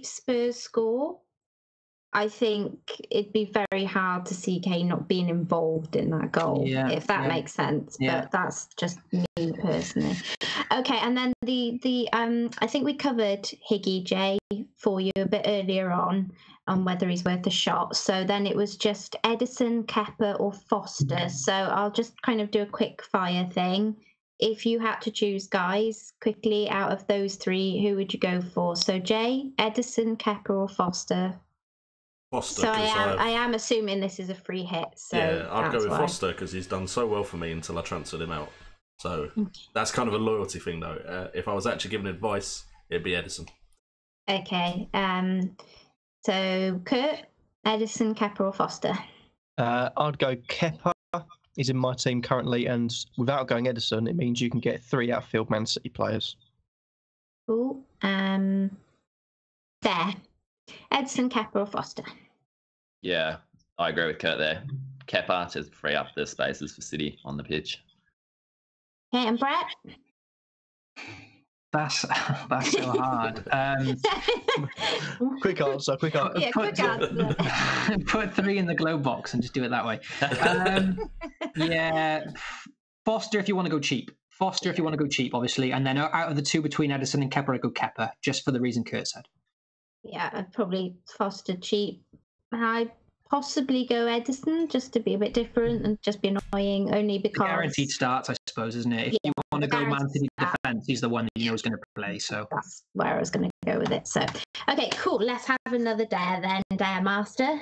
B: Spurs score, I think it'd be very hard to see Kane not being involved in that goal, if that makes sense. But that's just me personally. Okay, and then the I think we covered Higgy J for you a bit earlier on whether he's worth a shot. So then it was just Edison, Kepa, or Foster. So I'll just kind of do a quick fire thing. If you had to choose, guys, quickly out of those 3, who would you go for? So Jay, Edison, Kepa, or Foster?
A: Foster.
B: So I am assuming this is a free hit. So
A: yeah, I'd go with
B: why.
A: Foster because he's done so well for me until I transferred him out. So that's kind of a loyalty thing, though. If I was actually giving advice, it'd be Edison.
B: Okay. So Kurt, Edison, Kepa, or Foster?
E: I'd go Kepa. He's in my team currently, and without going Edison, it means you can get 3 outfield Man City players.
B: Cool. There. Edison, Kepa, or Foster?
C: Yeah, I agree with Kurt there. Kepa to free up the spaces for City on the pitch.
B: Okay, and Brett?
D: That's so hard.
E: Quick answer.
B: Yeah, quick answer.
D: Put 3 in the glow box and just do it that way. Yeah, Foster if you want to go cheap. If you want to go cheap, obviously. And then out of the 2 between Edison and Kepa, I'd go Kepa, just for the reason Kurt said.
B: Yeah, I'd probably Foster cheap. I'd possibly go Edison just to be a bit different and just be annoying, only because...
D: Guaranteed starts, I suppose, isn't it? If you want to go Man City defence, he's the one that you know is going to play. So
B: that's where I was going to go with it. So, okay, cool. Let's have another dare then, Dare Master.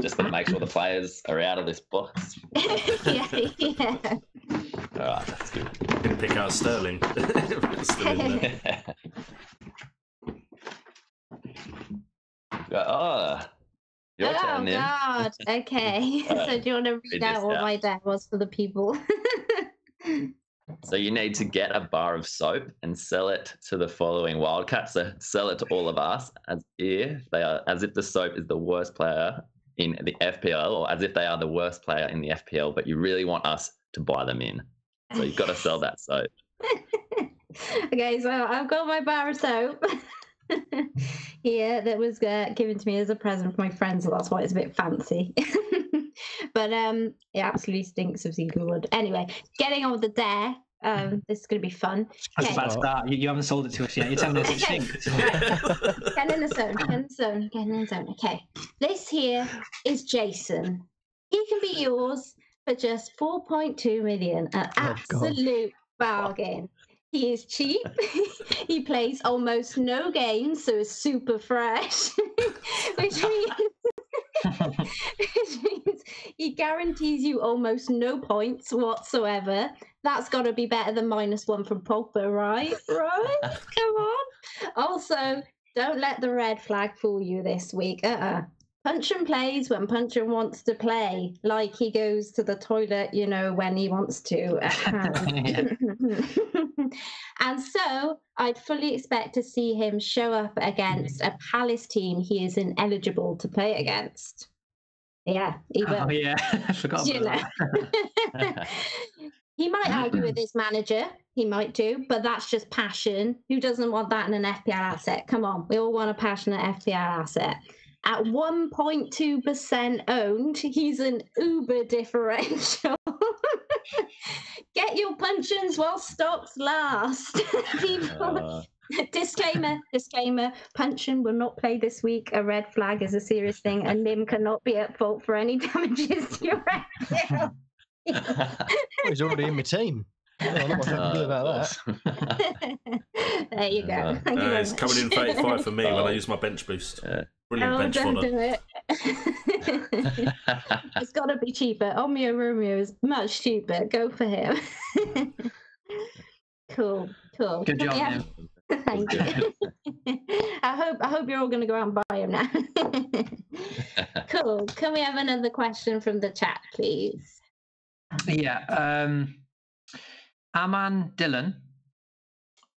C: Just got to make sure the players are out of this box.
B: yeah.
C: All right, that's good.
A: Gonna pick out Sterling. Still in there.
C: Your turn, Nim.
B: God. Okay. So do you want to read out what my dare was for the people?
C: So you need to get a bar of soap and sell it to the following Wildcats. So sell it to all of us as if the soap is the worst player in the FPL, or as if they are the worst player in the FPL, but you really want us to buy them in. So you've got to sell that soap.
B: Okay, so I've got my bar of soap. Yeah, that was given to me as a present from my friends, so that's why it's a bit fancy. But it absolutely stinks of cedarwood. Anyway, getting on with the dare. This is going to be fun.
D: That's a bad start. You haven't sold it to us yet. You're telling us it stinks.
B: Get in the zone. Okay. This here is Jason. He can be yours for just 4.2 million. An absolute bargain. He is cheap. He plays almost no games, so it's super fresh. which means he guarantees you almost no points whatsoever. That's got to be better than -1 from Pogba, right? Come on. Also, don't let the red flag fool you this week. Puncheon plays when Puncheon wants to play, like he goes to the toilet, when he wants to. And so I'd fully expect to see him show up against a Palace team he is ineligible to play against. Yeah, he will.
D: Oh, yeah, I forgot about that.
B: He might argue with his manager. He might do, but that's just passion. Who doesn't want that in an FPL asset? Come on, we all want a passionate FPL asset. At 1.2% owned, he's an uber differential. Get your puncheons while stocks last. People. Disclaimer, puncheon will not play this week. A red flag is a serious thing, and Nim cannot be at fault for any damages to your FPL.
E: He's already in my team. I don't know what I can do about that.
B: There you go.
A: It's coming in 35 for me when I use my bench boost. Brilliant bench
B: don't
A: fodder.
B: do it. It's got to be cheaper. Omeo Romeo is much cheaper. Go for him. Cool.
D: Good job, Nim.
B: Thank you. I hope you're all going to go out and buy him now. Cool. Can we have another question from the chat, please?
D: Yeah. Aman Dillon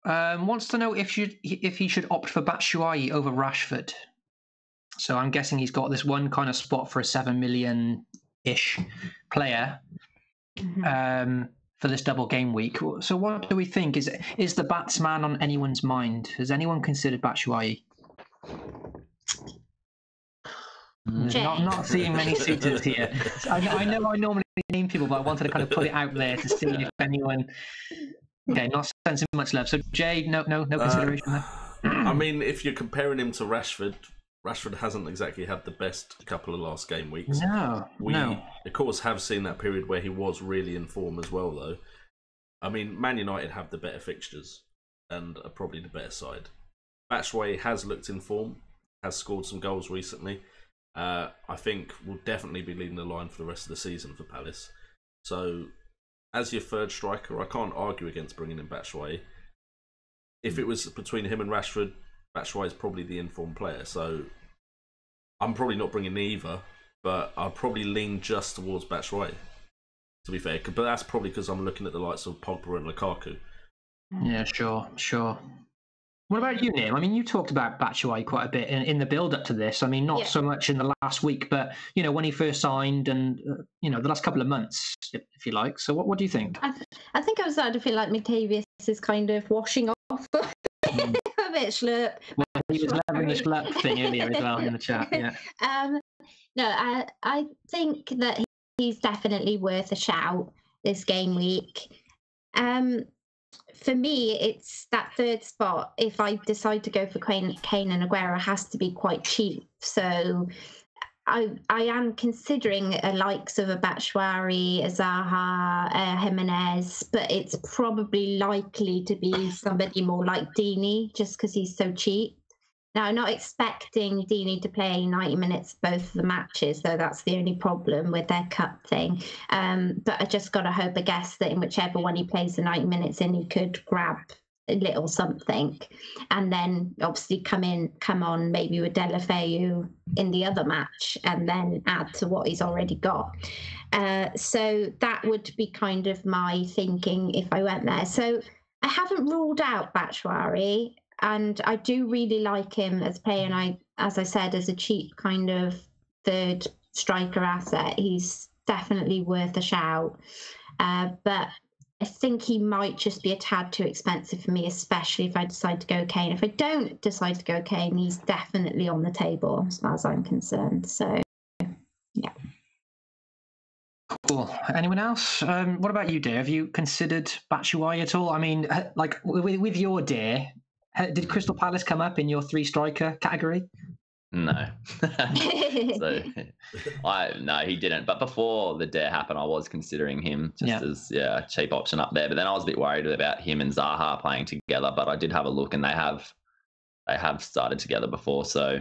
D: wants to know if he should opt for Batshuayi over Rashford. So I'm guessing he's got this one kind of spot for a 7 million-ish player for this double game week. So what do we think? Is the batsman on anyone's mind? Has anyone considered Batshuayi? Not seeing many suitors here. I know I normally name people, but I wanted to kind of put it out there to see if anyone... Okay, not sensing much love. So Jay, no consideration there?
A: I mean, if you're comparing him to Rashford hasn't exactly had the best couple of last game weeks. We, of course, have seen that period where he was really in form as well, though. I mean, Man United have the better fixtures and are probably the better side. Batshuayi has looked in form, has scored some goals recently. I think will definitely be leading the line for the rest of the season for Palace. So, as your third striker, I can't argue against bringing in Batshuayi. If it was between him and Rashford, Batshuayi is probably the informed player. So, I'm probably not bringing either, but I'll probably lean just towards Batshuayi, to be fair. But that's probably because I'm looking at the likes of Pogba and Lukaku.
D: Yeah, sure. What about you, Niam? I mean, you talked about Batshuayi quite a bit in the build-up to this. I mean, not so much in the last week, but, when he first signed and, the last couple of months, if you like. So what do you think?
B: I think I'm starting to feel like McTavius is kind of washing off a bit slurp.
D: Well, he was loving the slurp thing earlier as well in the chat, yeah.
B: No, I think that he's definitely worth a shout this game week. For me, it's that third spot. If I decide to go for Kane and Aguero, has to be quite cheap. So I am considering a likes of a Batshuayi, a Zaha, Jimenez, but it's probably likely to be somebody more like Deeney, just because he's so cheap. Now, I'm not expecting Deeney to play 90 minutes both of the matches, though that's the only problem with their cup thing. But I just got to hope, I guess, that in whichever one he plays the 90 minutes in, he could grab a little something. And then obviously come on maybe with Deulofeu in the other match and then add to what he's already got. So that would be kind of my thinking if I went there. So I haven't ruled out Batshuayi. And I do really like him as a player. And as I said, as a cheap kind of third striker asset, he's definitely worth a shout. But I think he might just be a tad too expensive for me, especially if I decide to go Kane. If I don't decide to go Kane, he's definitely on the table as far as I'm concerned. So, yeah.
D: Cool. Anyone else? What about you, Dave? Have you considered Batshuayi at all? I mean, like with your Dave, did Crystal Palace come up in your three striker category?
C: No. So no, he didn't. But before the dare happened, I was considering him just as a cheap option up there. But then I was a bit worried about him and Zaha playing together. But I did have a look, and they have started together before, so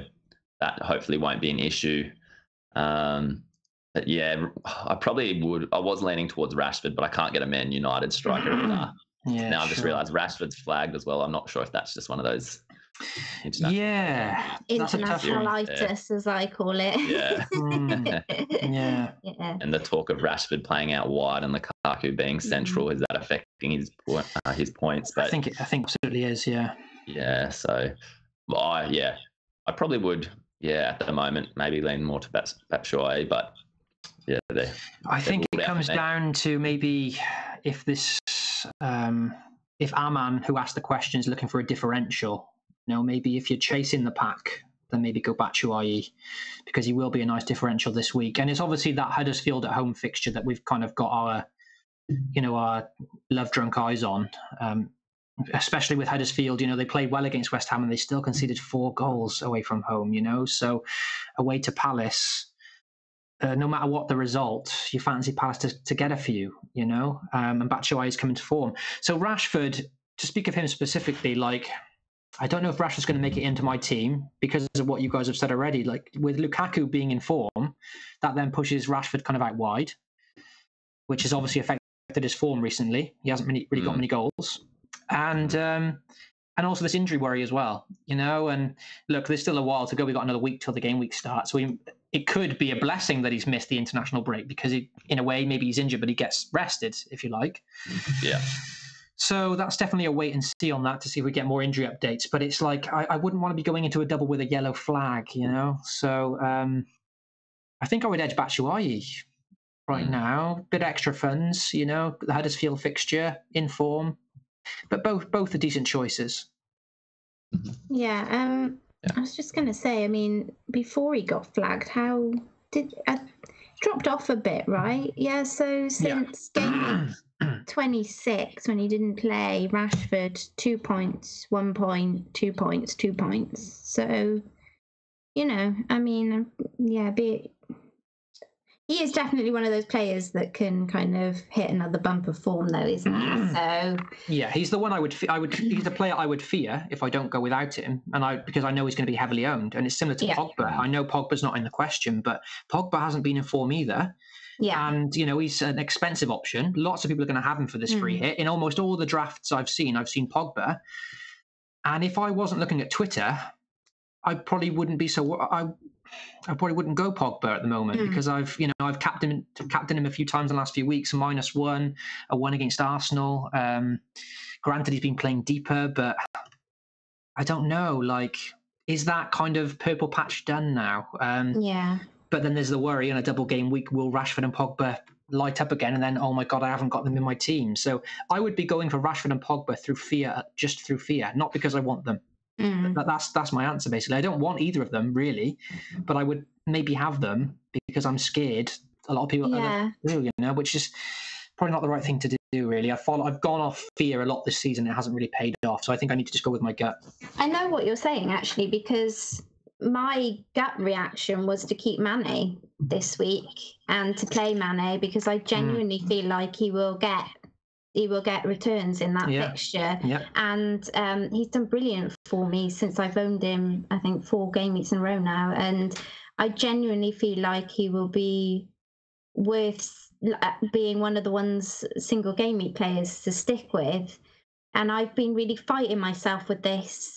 C: that hopefully won't be an issue. But yeah, I probably would. I was leaning towards Rashford, but I can't get a Man United striker either.
D: Yeah,
C: now I've just realised Rashford's flagged as well. I'm not sure if that's just one of those
B: internationalitis, as I call it.
C: Yeah. And the talk of Rashford playing out wide and Lukaku being central, is that affecting his points? But
D: I think absolutely is. Yeah.
C: Yeah. So, I probably would. Yeah, at the moment, maybe lean more to Batshuayi, but yeah,
D: I think it comes down to maybe if this. If Aman, who asked the question, is looking for a differential, maybe if you're chasing the pack, then maybe go Batshuayi, because he will be a nice differential this week. And it's obviously that Huddersfield at home fixture that we've kind of got our love drunk eyes on, especially with Huddersfield. They played well against West Ham and they still conceded 4 goals away from home. So away to Palace. No matter what the result, you fancy Palace to get a few, and Batshuayi is coming to form. So Rashford, to speak of him specifically, I don't know if Rashford's going to make it into my team because of what you guys have said already. Like with Lukaku being in form, that then pushes Rashford kind of out wide, which has obviously affected his form recently. He hasn't really got many goals. And also this injury worry as well, and look, there's still a while to go. We've got another week till the game week starts. So it could be a blessing that he's missed the international break because in a way, maybe he's injured, but he gets rested, if you like.
C: Yeah.
D: So that's definitely a wait and see on that to see if we get more injury updates. But it's like, I wouldn't want to be going into a double with a yellow flag, So I think I would edge Batshuayi right now. Bit extra funds, the Huddersfield fixture, in form. But both are decent choices.
B: Yeah, I was just going to say, I mean, before he got flagged, how did dropped off a bit, right? Yeah, so since game 26, when he didn't play, Rashford 2 points, 1 point, 2 points, 2 points. So, I mean, He is definitely one of those players that can kind of hit another bump of form, though, isn't he? So
D: yeah, he's the one I would. He's the player I would fear if I don't go without him, because I know he's going to be heavily owned, and it's similar to Pogba. I know Pogba's not in the question, but Pogba hasn't been in form either.
B: Yeah.
D: And, he's an expensive option. Lots of people are going to have him for this free hit. In almost all the drafts I've seen Pogba. And if I wasn't looking at Twitter, I probably wouldn't be so. I probably wouldn't go Pogba at the moment because I've captained him a few times in the last few weeks. -1, a 1 against Arsenal. Granted, he's been playing deeper, but I don't know. Like, is that kind of purple patch done now?
B: Yeah.
D: But then there's the worry in a double game week, will Rashford and Pogba light up again? And then, oh my God, I haven't got them in my team. So I would be going for Rashford and Pogba through fear, just through fear, not because I want them. That's my answer, basically. I don't want either of them, really, but I would maybe have them because I'm scared. A lot of people do, which is probably not the right thing to do, really. I've gone off fear a lot this season. It hasn't really paid off. So I think I need to just go with my gut.
B: I know what you're saying, actually, because my gut reaction was to keep Mane this week and to play Mane because I genuinely feel like he will get returns in that fixture. And he's done brilliant for me since I've owned him, I think 4 game weeks in a row now, and I genuinely feel like he will be worth being one of the ones single game week players to stick with. And I've been really fighting myself with this.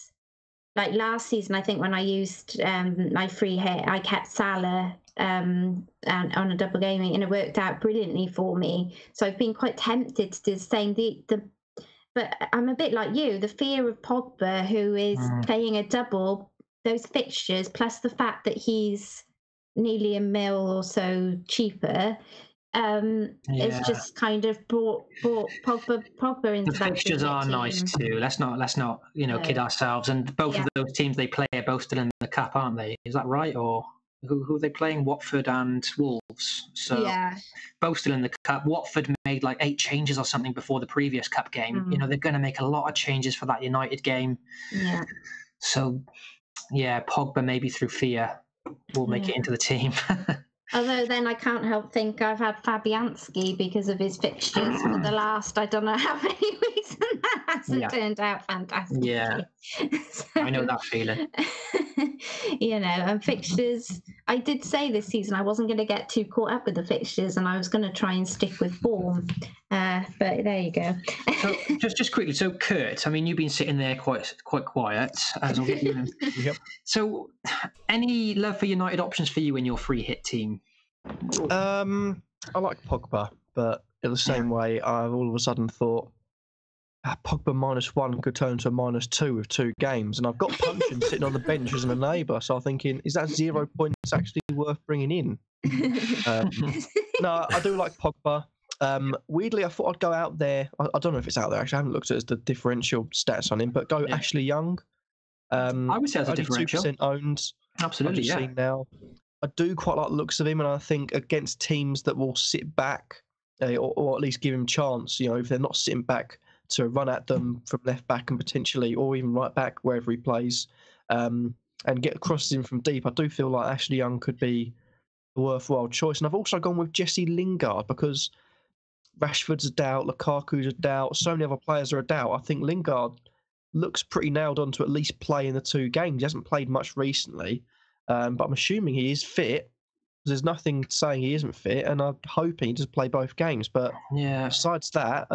B: Like last season, I think when I used my free hit, I kept Salah and on a double gaming, and it worked out brilliantly for me. So I've been quite tempted to do the same. But I'm a bit like you. The fear of Pogba, who is playing a double, those fixtures, plus the fact that he's nearly $1 million or so cheaper. It's just kind of brought Pogba into
D: the
B: that
D: fixtures are
B: team.
D: Nice too. Let's not kid ourselves. And both of those teams they play are both still in the cup, aren't they? Is that right? Or who are they playing? Watford and Wolves. So both still in the cup. Watford made like 8 changes or something before the previous cup game. They're going to make a lot of changes for that United game. Yeah. So Pogba maybe through fear will make it into the team.
B: Although then I can't help think I've had Fabianski because of his fixtures for the last, I don't know how many weeks, and that hasn't turned out fantastic.
D: Yeah, so, I know that feeling.
B: And fixtures, I did say this season I wasn't going to get too caught up with the fixtures and I was going to try and stick with form. But there you go.
D: So just quickly, so Kurt, I mean, you've been sitting there quite quiet. As I'll get you. Yep. So any love for United options for you in your free hit team?
E: I like Pogba, but in the same way, I've all of a sudden thought Pogba -1 could turn to a -2 with 2 games, and I've got Punchin sitting on the bench as a neighbour, so I'm thinking, is that 0 points actually worth bringing in? No, I do like Pogba. Weirdly, I thought I'd go out there. I don't know if it's out there, actually. I haven't looked at the differential stats on him, but go Ashley Young.
D: I would say that's a differential.
E: 2% owned.
D: Absolutely,
E: I've seen now. I do quite like the looks of him, and I think against teams that will sit back, or at least give him chance, if they're not sitting back to run at them from left back and potentially, or even right back, wherever he plays, and get crosses in from deep, I do feel like Ashley Young could be a worthwhile choice. And I've also gone with Jesse Lingard because Rashford's a doubt, Lukaku's a doubt, so many other players are a doubt. I think Lingard looks pretty nailed on to at least play in the 2 games. He hasn't played much recently, but I'm assuming he is fit. There's nothing saying he isn't fit, and I'm hoping he does play both games. But besides that,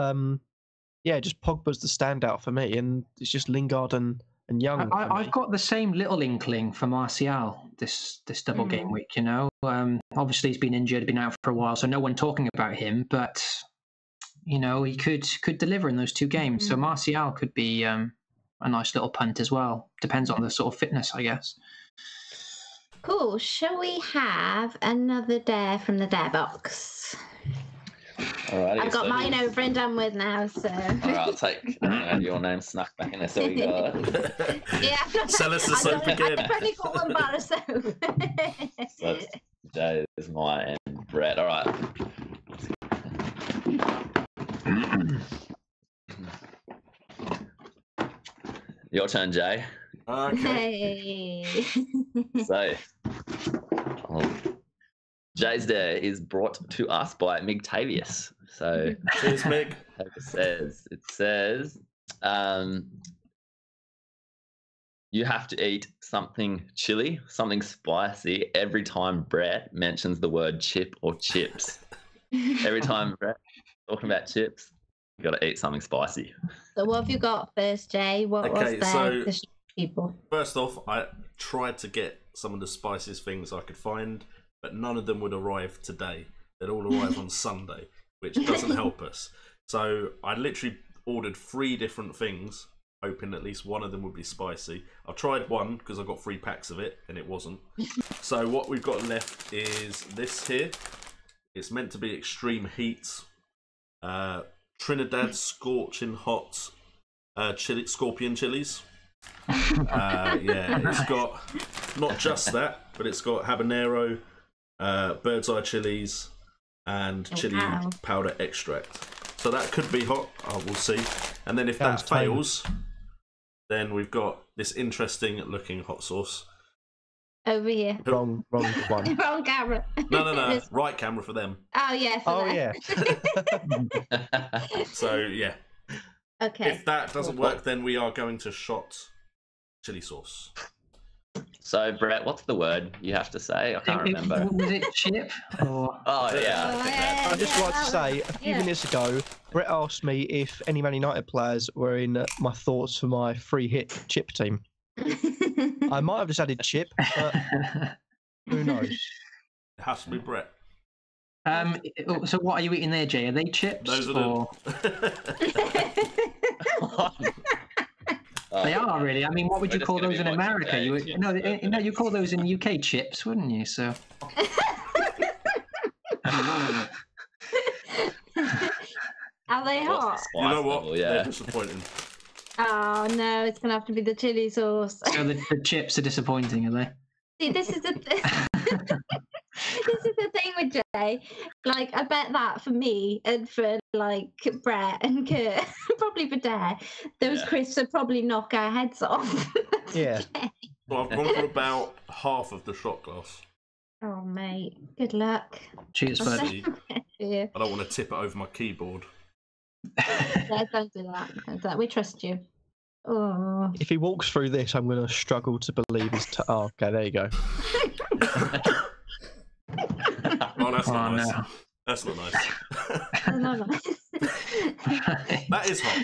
E: just Pogba's the standout for me, and it's just Lingard and Young.
D: I've got the same little inkling for Martial this double game week. Obviously he's been injured, been out for a while, so no one talking about him. But he could deliver in those 2 games. So Martial could be a nice little punt as well. Depends on the sort of fitness, I guess.
B: Cool. Shall we have another dare from the dare box?
C: Alrighty,
B: I've got mine over and done with now, so.
C: Alright, I'll take your name snuck back in there. So we got.
A: Sell us the soap again.
B: I've only got 1 bar of soap.
C: So that's Jay's, mine, and Brett. Alright. Your turn, Jay.
A: Okay.
B: Hey.
C: So, Jay's Dare is brought to us by Migtavius. So
A: Cheers, Mig.
C: it says, you have to eat something chili, something spicy every time Brett mentions the word chip or chips. Every time Brett talking about chips, you got to eat something spicy.
B: So what have you got first, Jay? What was there to show people?
A: First off, I tried to get some of the spiciest things I could find, but none of them would arrive today. They'd all arrive on Sunday, which doesn't help us. So I literally ordered 3 different things, hoping at least one of them would be spicy. I tried one because I got 3 packs of it, and it wasn't. So what we've got left is this here. It's meant to be extreme heat. Trinidad scorching hot scorpion chilies. Yeah, it's got not just that, but it's got habanero, bird's eye chilies, and chili powder extract. So that could be hot. We'll see. And then if that fails, then we've got this interesting looking hot sauce.
B: Over here.
E: Wrong one.
B: Wrong camera.
A: No. Right camera for them.
B: Oh, yeah.
E: Yeah.
A: So, yeah.
B: Okay.
A: If that doesn't work, then we are going to shot chili sauce.
C: So, Brett, what's the word you have to say? I can't remember.
D: Was it chip? Or...
C: Oh, yeah.
E: I'd just like to say, a few minutes ago, Brett asked me if any Man United players were in my thoughts for my free hit chip team. I might have just added chip, but who knows?
A: It has to be Brett.
D: So what are you eating there, Jay? Are they chips?
A: Those are
D: They are really. I mean, what would you call those in America? You call those in UK chips, wouldn't you? So.
B: Are they hot?
A: You know what?
C: Level, yeah.
A: They're disappointing.
B: Oh no, it's gonna have to be the chili sauce.
D: So the chips are disappointing, are they?
B: See, this is the this is the thing with Jay. Like, I bet that for me and for like Brett and Kurt, probably for Dare, those crisps would probably knock our heads off.
E: Yeah.
A: Well, I've gone for about half of the shot glass.
B: Oh mate, good luck.
D: Cheers, buddy.
B: Yeah.
A: I don't want to tip it over my keyboard.
B: Yeah, don't do that. Don't do that. We trust you. Oh.
E: If he walks through this, I'm going to struggle to believe his. Oh, okay, there you go.
A: Oh, that's not nice.
D: No.
A: That's not nice. That is hot.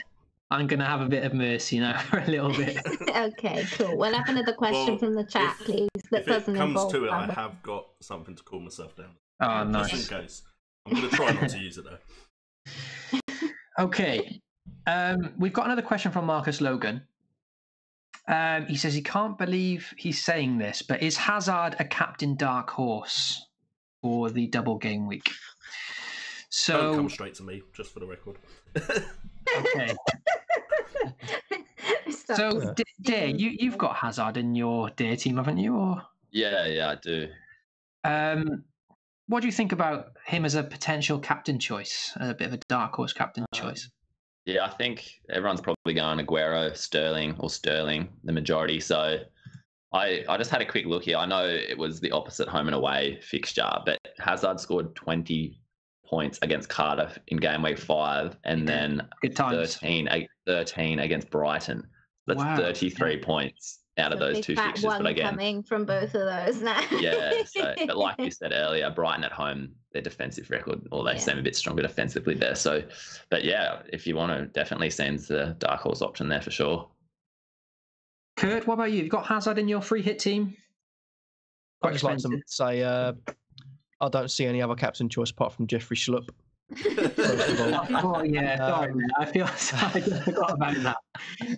D: I'm going to have a bit of mercy now for a little bit.
B: Okay, cool. We'll have another question from the chat, please. That
A: If it comes to it, I
B: Albert.
A: have got something to cool myself down.
D: Oh, nice.
A: Just in case. I'm going to try not to use it, though.
D: Okay. We've got another question from Marcus Logan. He says he can't believe he's saying this, but is Hazard a captain dark horse for the double game week? So
A: Don't come straight to me, just for the record.
D: Okay. So, Dare, you've got Hazard in your Dare team, haven't you? Or
C: Yeah, I do.
D: what do you think about him as a potential captain choice, a bit of a dark horse captain choice?
C: Yeah, I think everyone's probably going Aguero, Sterling, the majority. So I just had a quick look here. I know it was the opposite home and away fixture, but Hazard scored 20 points against Cardiff in game week 5, and then 13 against Brighton. That's
B: Wow.
C: 33 points out of those two fixtures. But again,
B: coming from both of those now.
C: yeah. So, but like you said earlier, Brighton at home, their defensive record, or they seem a bit stronger defensively there. So, but yeah, if you want to, definitely seems the dark horse option there for sure.
D: Kurt, what about you? You've got Hazard in your free hit team?
E: I'd just like to say I don't see any other captain choice apart from Jeffrey Schlupp.
D: Oh yeah, sorry, man. I feel I just forgot about that.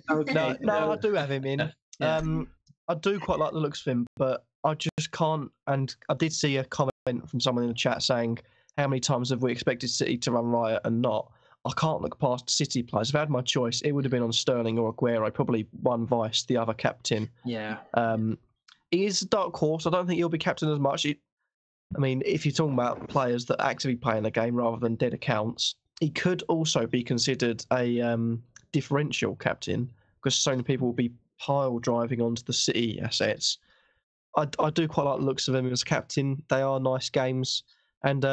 D: Okay,
E: no, I do have him in.
D: Yeah.
E: I do quite like the looks of him, but I just can't. And I did see a comment from someone in the chat saying, "How many times have we expected City to run riot and not?" I can't look past City players. If I had my choice, it would have been on Sterling or Aguero. Probably one vice, the other captain.
D: Yeah.
E: He is a dark horse. I don't think he'll be captain as much. I mean, if you're talking about players that actively play in the game rather than dead accounts, he could also be considered a differential captain because so many people will be pile driving onto the City assets. I do quite like the looks of him as captain. They are nice games. And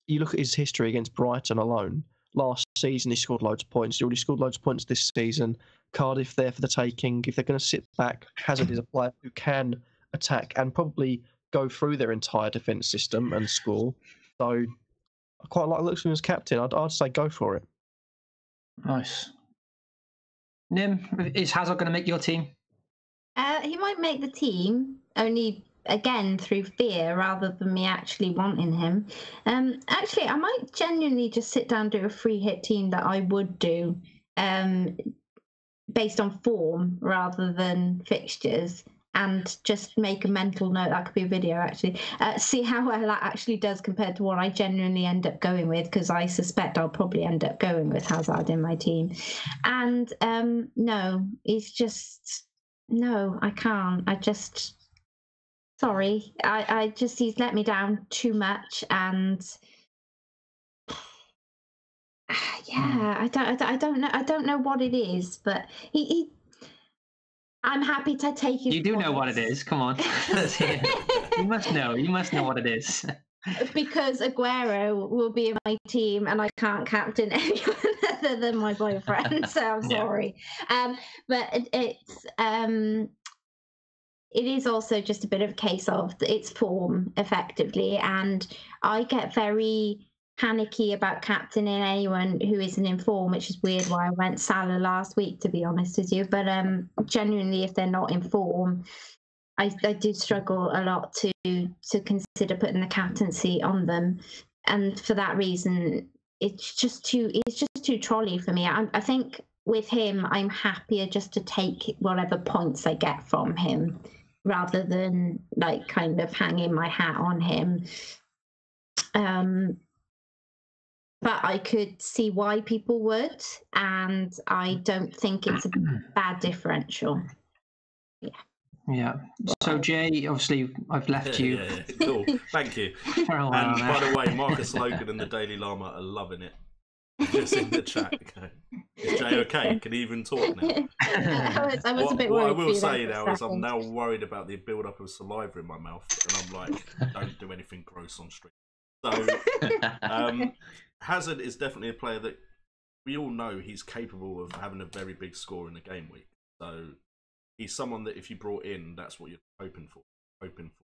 E: you look at his history against Brighton alone. Last season, he scored loads of points. He already scored loads of points this season. Cardiff there for the taking. If they're going to sit back, Hazard is a player who can attack and probably go through their entire defence system and score. So I quite like the looks of him as captain. I'd say go for it.
D: Nice. Nim, is Hazard going to make your team?
B: He might make the team, only again through fear rather than me actually wanting him. Actually, I might genuinely just sit down and do a free hit team that I would do based on form rather than fixtures, and just make a mental note. That could be a video, actually. See how well that actually does compared to what I genuinely end up going with, because I suspect I'll probably end up going with Hazard in my team. And no, it's just... No, I can't. Sorry. I just, he's let me down too much, and yeah, I don't know what it is, but he I'm happy to take his.
D: You do know what it is. Come on. You must know. You must know what it is.
B: Because Aguero will be in my team, and I can't captain anyone other than my boyfriend. So I'm sorry. But it is also just a bit of a case of its form, effectively, and I get very panicky about captaining anyone who isn't in form, which is weird why I went Salah last week, to be honest with you. But genuinely, if they're not in form, I do struggle a lot to consider putting the captaincy on them, and for that reason, it's just too trolley for me. I think with him, I'm happier just to take whatever points I get from him, rather than like kind of hanging my hat on him. But I could see why people would, and I don't think it's a bad differential. Yeah.
D: Yeah. So Jay, obviously, I've left you.
A: Yeah. Cool. Thank you. And by the way, Marcus Logan and the Daily Llama are loving it. Just in the chat. Is Jay okay? Can he even talk now?
B: I was a bit worried.
A: What I will say now is I'm now worried about the build-up of saliva in my mouth, and I'm like, don't do anything gross on stream. So, Hazard is definitely a player that we all know he's capable of having a very big score in the game week. So he's someone that if you brought in, that's what you're hoping for. Hoping for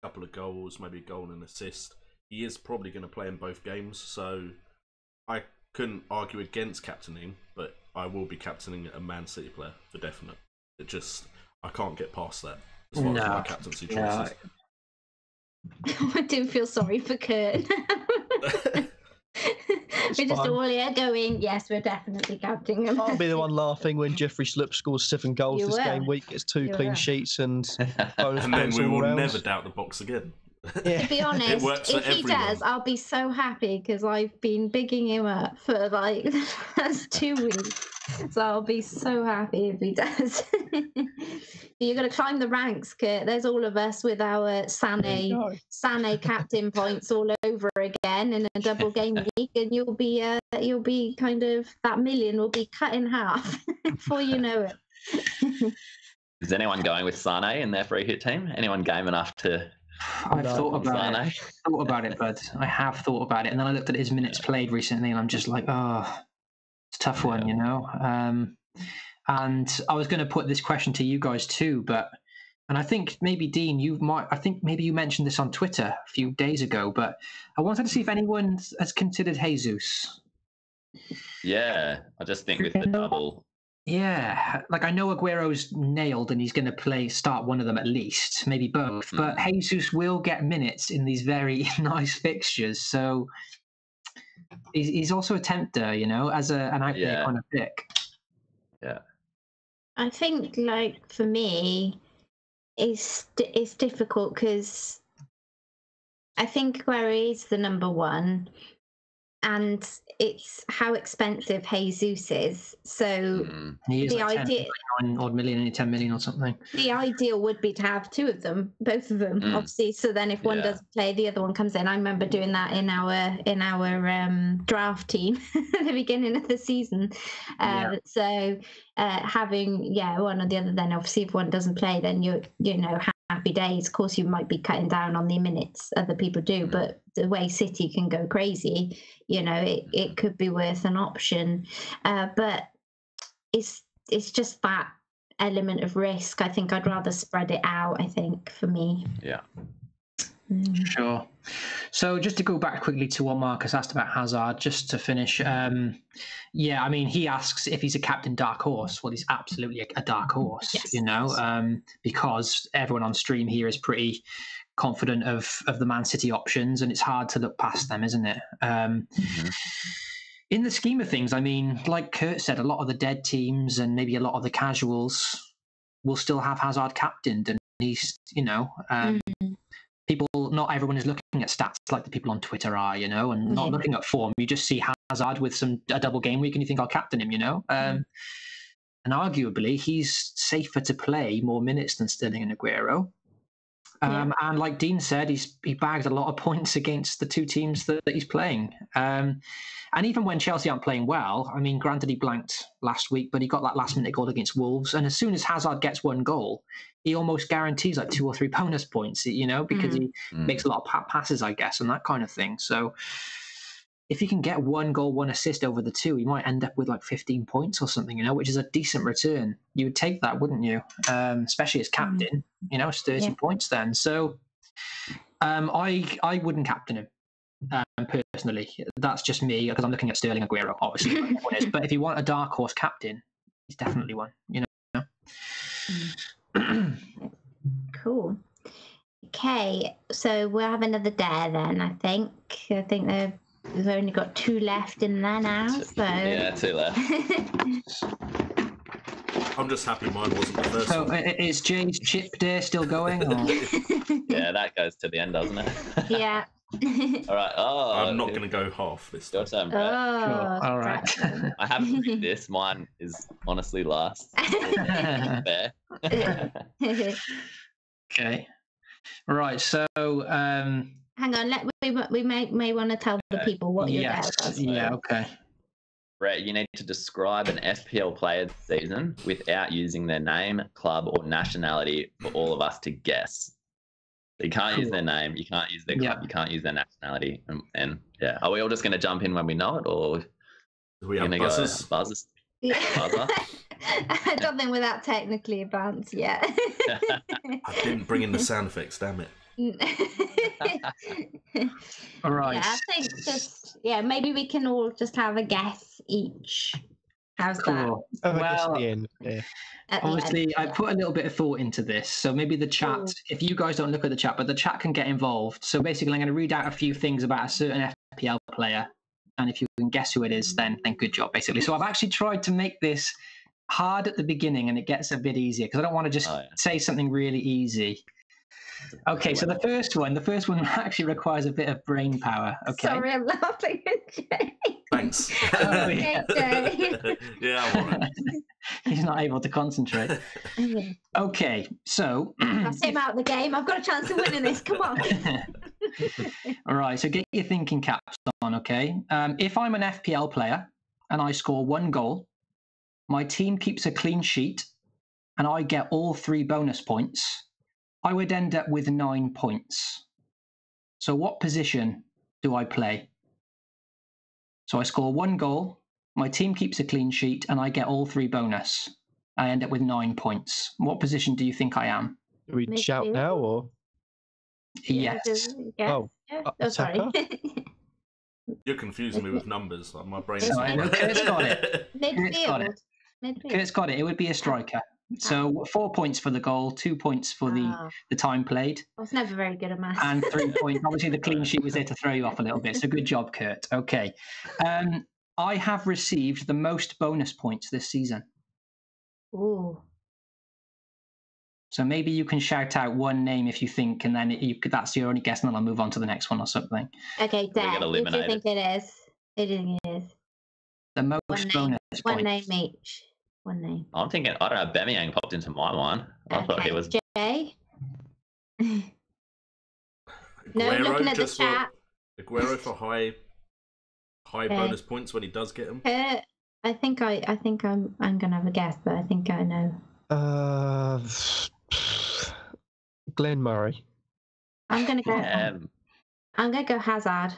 A: a couple of goals, maybe a goal and an assist. He is probably going to play in both games, so I couldn't argue against captaining, but I will be captaining a Man City player for definite. I can't get past that as far as my captaincy choices.
B: I do feel sorry for Kurt. We're just all here going, yes, we're definitely captaining him.
E: I'll be the one laughing when Jeffrey Sloop scores 7 goals this game week, gets 2 clean sheets, and bonus
A: and then we will
E: rounds.
A: Never doubt the box again.
B: Yeah. To be honest, if he does, I'll be so happy, because I've been bigging him up for like the past 2 weeks. So I'll be so happy if he does. You're going to climb the ranks, Kurt. There's all of us with our Sané captain points all over again in a double game week, and you'll be kind of, that million will be cut in half before you know it.
C: Is anyone going with Sané in their free hit team? Anyone game enough to?
D: I've thought about it, bud. I have thought about it, and then I looked at his minutes played recently, and I'm just like, oh, it's a tough one, you know. And I was going to put this question to you guys too, and I think maybe Dean, I think maybe you mentioned this on Twitter a few days ago, but I wanted to see if anyone has considered Jesus.
C: Yeah, I just think with the double.
D: Yeah, like I know Aguero's nailed and he's going to start one of them at least, maybe both. But Jesus will get minutes in these very nice fixtures, so he's also a tempter, you know, as an out there kind of pick.
C: Yeah,
B: I think, like, for me, it's difficult because I think Aguero is the number one. And it's how expensive Jesus is. So
D: he is
B: the
D: like
B: idea,
D: 10 million, 10 million or something.
B: The ideal would be to have 2 of them, both of them, obviously. So then, if one doesn't play, the other one comes in. I remember doing that in our draft team at the beginning of the season. So having one or the other. Then obviously, if one doesn't play, then you know happy days. Of course, you might be cutting down on the minutes other people do, but the way City can go crazy, you know, it could be worth an option. But it's just that element of risk. I think I'd rather spread it out, I think, for me.
C: Yeah.
D: Sure. So just to go back quickly to what Marcus asked about Hazard, just to finish. Yeah, I mean, he asks if he's a captain dark horse. Well, he's absolutely a dark horse,
B: Yes.
D: you know, because everyone on stream here is pretty confident of the Man City options, and it's hard to look past them, isn't it? In the scheme of things, I mean, like Kurt said, a lot of the dead teams and maybe a lot of the casuals will still have Hazard captained, and he's, you know, people, not everyone is looking at stats like the people on Twitter are, you know, and not looking at form. You just see Hazard with a double game week and you think, I'll captain him, you know. And arguably, he's safer to play more minutes than Sterling and Aguero. And like Dean said, he bagged a lot of points against the two teams that he's playing. And even when Chelsea aren't playing well, I mean, granted he blanked last week, but he got that last-minute goal against Wolves. And as soon as Hazard gets one goal, he almost guarantees like 2 or 3 bonus points, you know, because he makes a lot of passes, I guess, and that kind of thing. So if you can get 1 goal, 1 assist over the 2, you might end up with like 15 points or something, you know, which is a decent return. You would take that, wouldn't you? Especially as captain, you know, it's 30 points then. So I wouldn't captain him. Personally, that's just me because I'm looking at Sterling Aguero, obviously. But if you want a dark horse captain, he's definitely one, you know.
B: Cool. Okay, so we'll have another dare then. I think we've only got 2 left in there now. So
C: Yeah, 2 left.
A: I'm just happy mine wasn't the first.
D: So is Jay's chip dare still going? Or?
C: Yeah, that goes to the end, doesn't it?
B: Yeah.
C: All right. Oh,
A: I'm not going to go half this time.
C: Your turn, Brett.
B: Oh,
D: All right.
C: I haven't read this. Mine is honestly last. Fair.
D: Okay. Right. So.
B: Hang on. We may want to tell the people what your dare was.
D: Yeah. Okay.
C: Brett, you need to describe an FPL player this season without using their name, club, or nationality for all of us to guess. So you can't use their name, you can't use their club, you can't use their nationality. And yeah, are we all just going to jump in when we know it, or
A: Do we have buzzers?
C: Buzzers?
B: Yeah.
C: Buzzer?
B: I don't think we're that technically advanced yet.
A: I didn't bring in the sound effects, damn it.
D: All right.
B: Yeah, I think maybe we can all just have a guess each. How's
D: Cool.
E: Well, the end. Yeah.
B: that?
D: Obviously, I put a little bit of thought into this. So maybe the chat, if you guys don't look at the chat, but the chat can get involved. So basically, I'm going to read out a few things about a certain FPL player. And if you can guess who it is, then good job, basically. So I've actually tried to make this hard at the beginning, and it gets a bit easier because I don't want to just say something really easy. Okay, so the first one actually requires a bit of brain power. Okay.
B: Sorry, I'm laughing at Jay.
A: Thanks.
D: Oh, yeah.
A: Yeah, I'm all right.
D: He's not able to concentrate. Okay, so
B: That's him out of the game. I've got a chance of winning this. Come on.
D: all right, so get your thinking caps on, okay? If I'm an FPL player and I score 1 goal, my team keeps a clean sheet, and I get all 3 bonus points, I would end up with 9 points. So what position do I play? So I score 1 goal, my team keeps a clean sheet, and I get all 3 bonus. I end up with 9 points. What position do you think I am?
E: Do we shout now or?
D: Yes.
E: Oh,
B: sorry.
A: You're confusing me with numbers. Like my brain.
D: Sorry, no, Kurt's got it.
B: Midfield.
D: Kurt's got it. It would be a striker. So 4 points for the goal, 2 points for the time played.
B: I was never very good at maths.
D: And 3 points. Obviously, the clean sheet was there to throw you off a little bit. So good job, Kurt. Okay. I have received the most bonus points this season.
B: Ooh.
D: So maybe you can shout out one name if you think, and then that's your only guess, and then I'll move on to the next one or something.
B: Okay, Dan, who do you think it is? Who do you think it is?
D: The most bonus points.
B: One name each. One name.
C: I'm thinking, I don't know, Bamiyang popped into my mind. I thought he was...
B: Jay? No, looking at the chat.
A: Aguero for high bonus points when he does get them.
B: I think I'm gonna have a guess, but I think I know.
E: Glenn Murray.
B: I'm gonna go.
C: Um,
B: I'm gonna go Hazard.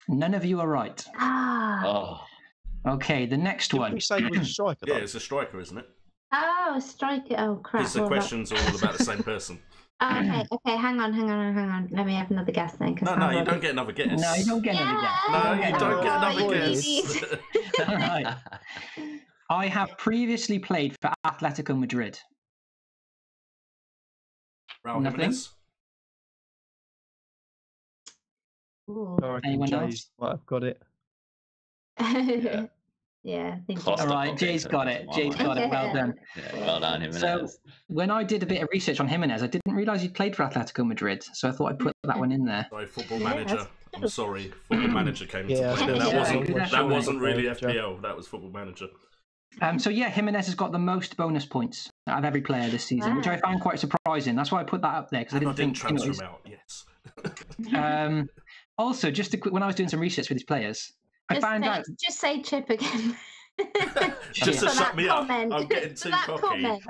D: None of you are right.
C: oh,
D: Okay, the next
E: Did
D: one.
E: we say he was a striker?
A: Yeah,
E: though?
A: it's a striker, isn't it?
B: Oh, a striker. Oh, crap.
A: Because the questions are all about the same person.
B: Oh, okay. Hang on. Let me have another guess then.
A: No, you don't get another guess.
D: No, you don't get another guess.
A: No, you don't get another
B: you
A: guess.
B: idiot.
D: All right. I have previously played for Atletico Madrid.
A: Raul
D: Nothing?
A: Jimenez.
B: Ooh.
E: I reckon
D: Anyone
E: Jay's
D: else?
E: might have got it.
B: Yeah, I think
C: Costa
D: All right,
C: Costa
D: Jay's got it. Jay's got it. Well done.
C: Yeah, well done, Jimenez.
D: So when I did a bit of research on Jimenez, I didn't realise he'd played for Atletico Madrid, so I thought I'd put that one in there.
A: Sorry, Football
B: Yeah,
A: Manager. I'm sorry, Football Manager came into
E: Yeah,
A: play.
B: yeah,
A: That wasn't really
E: Manager.
A: FPL. That was Football Manager.
D: So yeah, Jimenez has got the most bonus points out of every player this season, which I found quite surprising. That's why I put that up there because I
A: And
D: didn't
A: I didn't
D: think.
A: transfer him out. Yes.
D: Also, just a quick, when I was doing some research with these players, I found out.
B: Just say Chip again.
A: Just to
B: For
A: shut
B: that
A: me
B: comment.
A: up. I'm getting
B: For
A: too
B: that
A: cocky.
B: comment.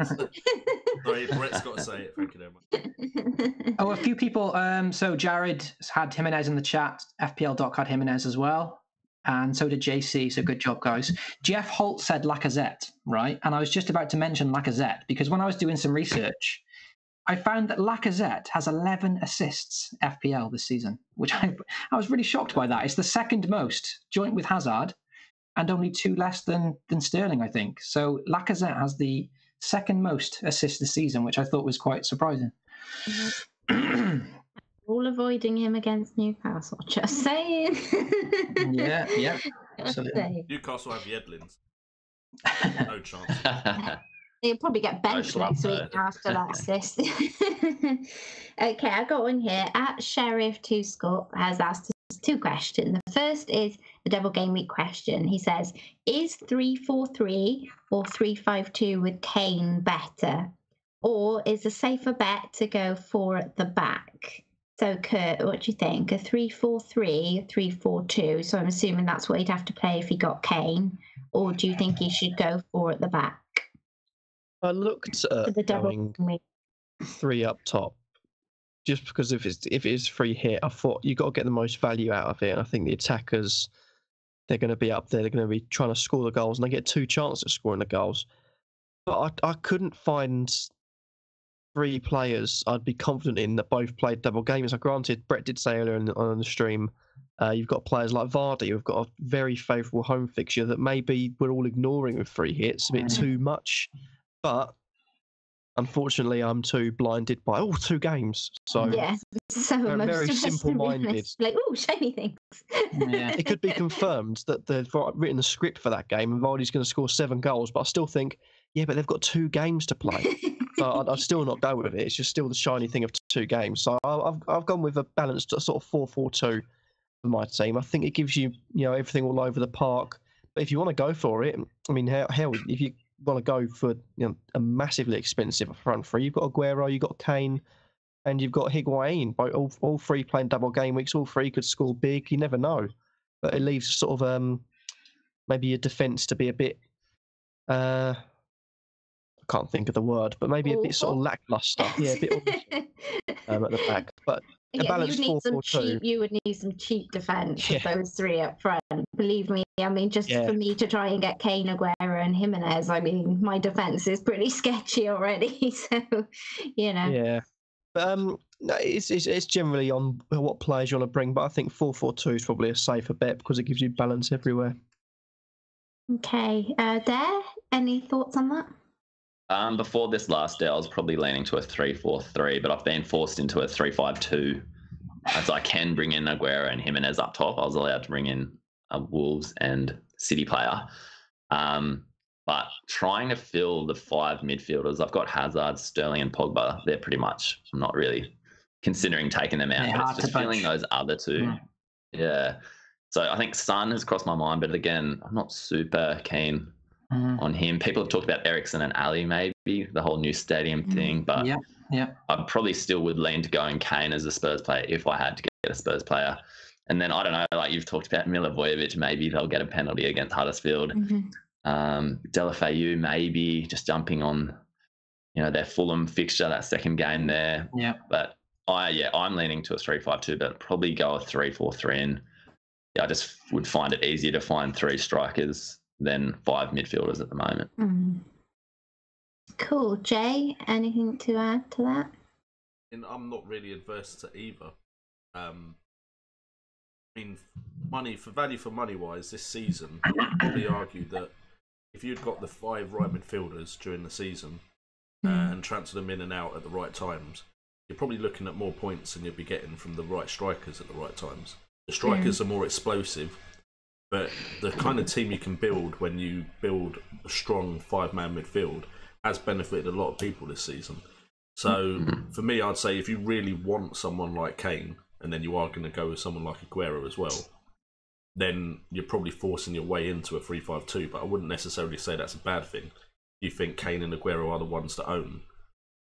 A: Sorry, Brett's got to say it. Thank you very much.
D: Oh, a few people. So Jared had Jimenez in the chat. FPL Doc had Jimenez as well, and so did JC. So good job, guys. Jeff Holt said Lacazette, right? And I was just about to mention Lacazette because when I was doing some research, I found that Lacazette has 11 assists FPL this season, which I was really shocked by that. It's the second most, joint with Hazard, and only 2 less than Sterling, I think. So Lacazette has the second most assists this season, which I thought was quite surprising.
B: All avoiding him against Newcastle. Just saying.
D: Yeah,
B: Just
D: absolutely.
B: saying.
A: Newcastle have the Edlins. No chance.
B: He'll probably get benched
C: No
B: next week
C: slump,
B: after that assist. Okay, I got one here. At Sheriff 2 Scott has asked us 2 questions. The first is the double game week question. He says, is 3-4-3 or 3-5-2 with Kane better? Or is a safer bet to go 4 at the back? So, Kurt, what do you think? A 3-4-3, 3-4-2? So I'm assuming that's what he'd have to play if he got Kane. Or do you think he should go 4 at the back?
E: I looked
B: For the
E: at
B: double
E: going
B: game week.
E: 3 up top, just because if it is free hit, I thought you got to get the most value out of it. And I think the attackers, they're going to be up there. They're going to be trying to score the goals, and they get 2 chances of scoring the goals. But I couldn't find 3 players I'd be confident in that both played double games. Granted, Brett did say earlier on the stream, you've got players like Vardy who've got a very favourable home fixture that maybe we're all ignoring with free hits a bit too much. But unfortunately, I'm too blinded by 2 games. So
B: Yeah, so
E: very,
B: most
E: very
B: of us, to be
E: simple-minded.
B: honest, like, oh, shiny things.
D: Yeah.
E: it could be confirmed that they've written the script for that game and Vardy's going to score 7 goals. But I still think, yeah, but they've got 2 games to play. So I'd still not go with it. It's just still the shiny thing of 2 games. So I've gone with a balanced sort of 4-4-2 for my team. I think it gives you everything all over the park. But if you want to go for it, I mean, hell, if you want to go for a massively expensive front 3, you've got Aguero, you've got Kane, and you've got Higuain. All 3 playing double game weeks. All 3 could score big. You never know. But it leaves sort of maybe your defence to be a bit. I can't think of the word, but maybe a bit sort of lackluster. Yeah, a bit at the back. But a balanced 4-4-2.
B: You would need some cheap defence with those 3 up front. Believe me, I mean, just for me to try and get Kane, Aguero, and Jimenez, I mean, my defence is pretty sketchy already. So,
E: Yeah, but no, it's generally on what players you want to bring. But I think 4-4-2 is probably a safer bet because it gives you balance everywhere.
B: Okay, Dare, any thoughts on that?
C: Before this last day, I was probably leaning to a 3-4-3, but I've been forced into a 3-5-2 as I can bring in Aguero and Jimenez up top. I was allowed to bring in a Wolves and City player. But trying to fill the 5 midfielders, I've got Hazard, Sterling and Pogba. They're pretty much, I'm not really considering taking them out. But it's just filling those other 2. Yeah. So I think Son has crossed my mind, but again, I'm not super keen on him. People have talked about Eriksen and Ali, maybe the whole new stadium thing, but I probably still would lean to going Kane as a Spurs player if I had to get a Spurs player. And then I don't know, like you've talked about Milivojevic, maybe they'll get a penalty against Huddersfield. Delafeu, maybe just jumping on their Fulham fixture, that second game there.
D: Yeah.
C: But I'm leaning to a 3-5-2, but probably go a 3-4-3. And I just would find it easier to find 3 strikers than 5 midfielders at the moment.
B: Cool. Jay, anything to add to that?
A: And I'm not really adverse to either. I mean, value for money wise, this season, I'd probably argue that if you'd got the 5 right midfielders during the season and transfer them in and out at the right times, you're probably looking at more points than you'd be getting from the right strikers at the right times. The strikers are more explosive, but the kind of team you can build when you build a strong 5-man midfield has benefited a lot of people this season. So for me, I'd say if you really want someone like Kane, and then you are going to go with someone like Aguero as well, then you're probably forcing your way into a 3-5-2. But I wouldn't necessarily say that's a bad thing. If you think Kane and Aguero are the ones to own,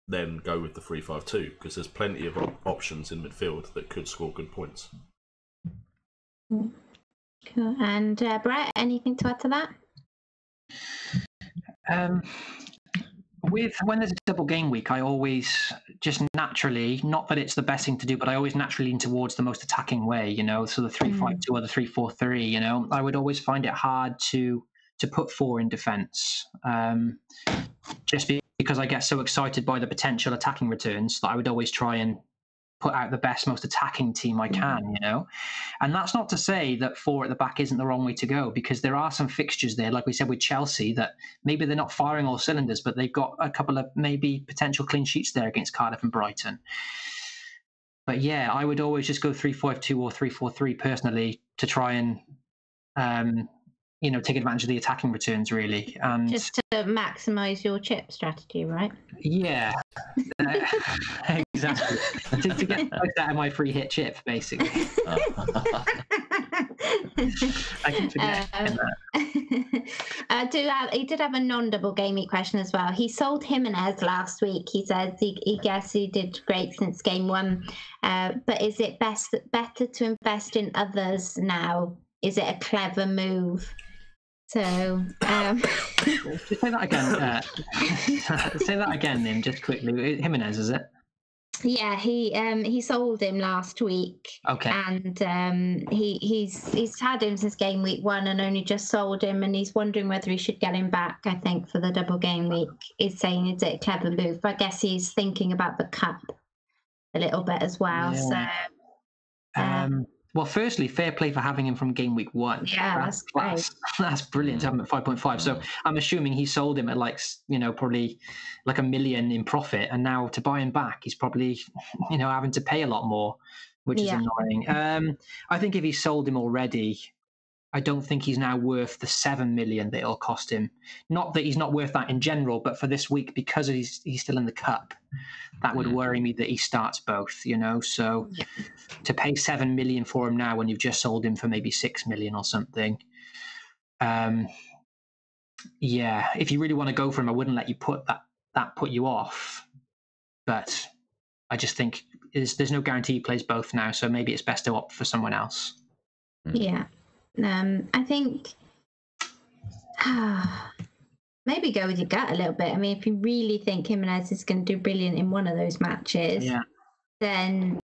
A: then go with the 3-5-2, because there's plenty of options in midfield that could score good points.
B: Cool. And Brett, anything to add to that?
D: When there's a double game week, I always just naturally, not that it's the best thing to do, but I always naturally lean towards the most attacking way, so the 3-5-2 or the 3-4-3, I would always find it hard to put 4 in defence, just because I get so excited by the potential attacking returns that I would always try and put out the best, most attacking team I can, And that's not to say that 4 at the back isn't the wrong way to go, because there are some fixtures there, like we said with Chelsea, that maybe they're not firing all cylinders, but they've got a couple of maybe potential clean sheets there against Cardiff and Brighton. But yeah, I would always just go 3-5-2 or 3-4-3 personally to try and take advantage of the attacking returns, really. And
B: just to maximise your chip strategy, right?
D: Yeah, exactly. to get out of my free hit chip, basically. I can forget that.
B: He did have a non-double gaming question as well. He sold Jimenez last week. He says he guessed he did great since game 1. But is it better to invest in others now? Is it a clever move? So,
D: just say that again. Say that again, then, just quickly. Jimenez, is it?
B: Yeah, he sold him last week.
D: Okay.
B: And he's had him since game week 1 and only just sold him, and he's wondering whether he should get him back. I think for the double game week, he's saying it's a clever move. But I guess he's thinking about the cup a little bit as well.
D: Yeah.
B: So.
D: Well, firstly, fair play for having him from game week 1.
B: Yeah, that's great.
D: That's brilliant to have him at 5.5. So I'm assuming he sold him at probably like $1 million in profit, and now to buy him back, he's probably having to pay a lot more, which is annoying. I think if he sold him already, I don't think he's now worth the 7 million that it'll cost him. Not that he's not worth that in general, but for this week, because he's still in the cup, that would worry me that he starts both, So to pay 7 million for him now when you've just sold him for maybe 6 million or something. If you really want to go for him, I wouldn't let you put you off. But I just think there's no guarantee he plays both now, so maybe it's best to opt for someone else.
B: Yeah. I think maybe go with your gut a little bit. I mean, if you really think Jimenez is going to do brilliant in one of those matches, then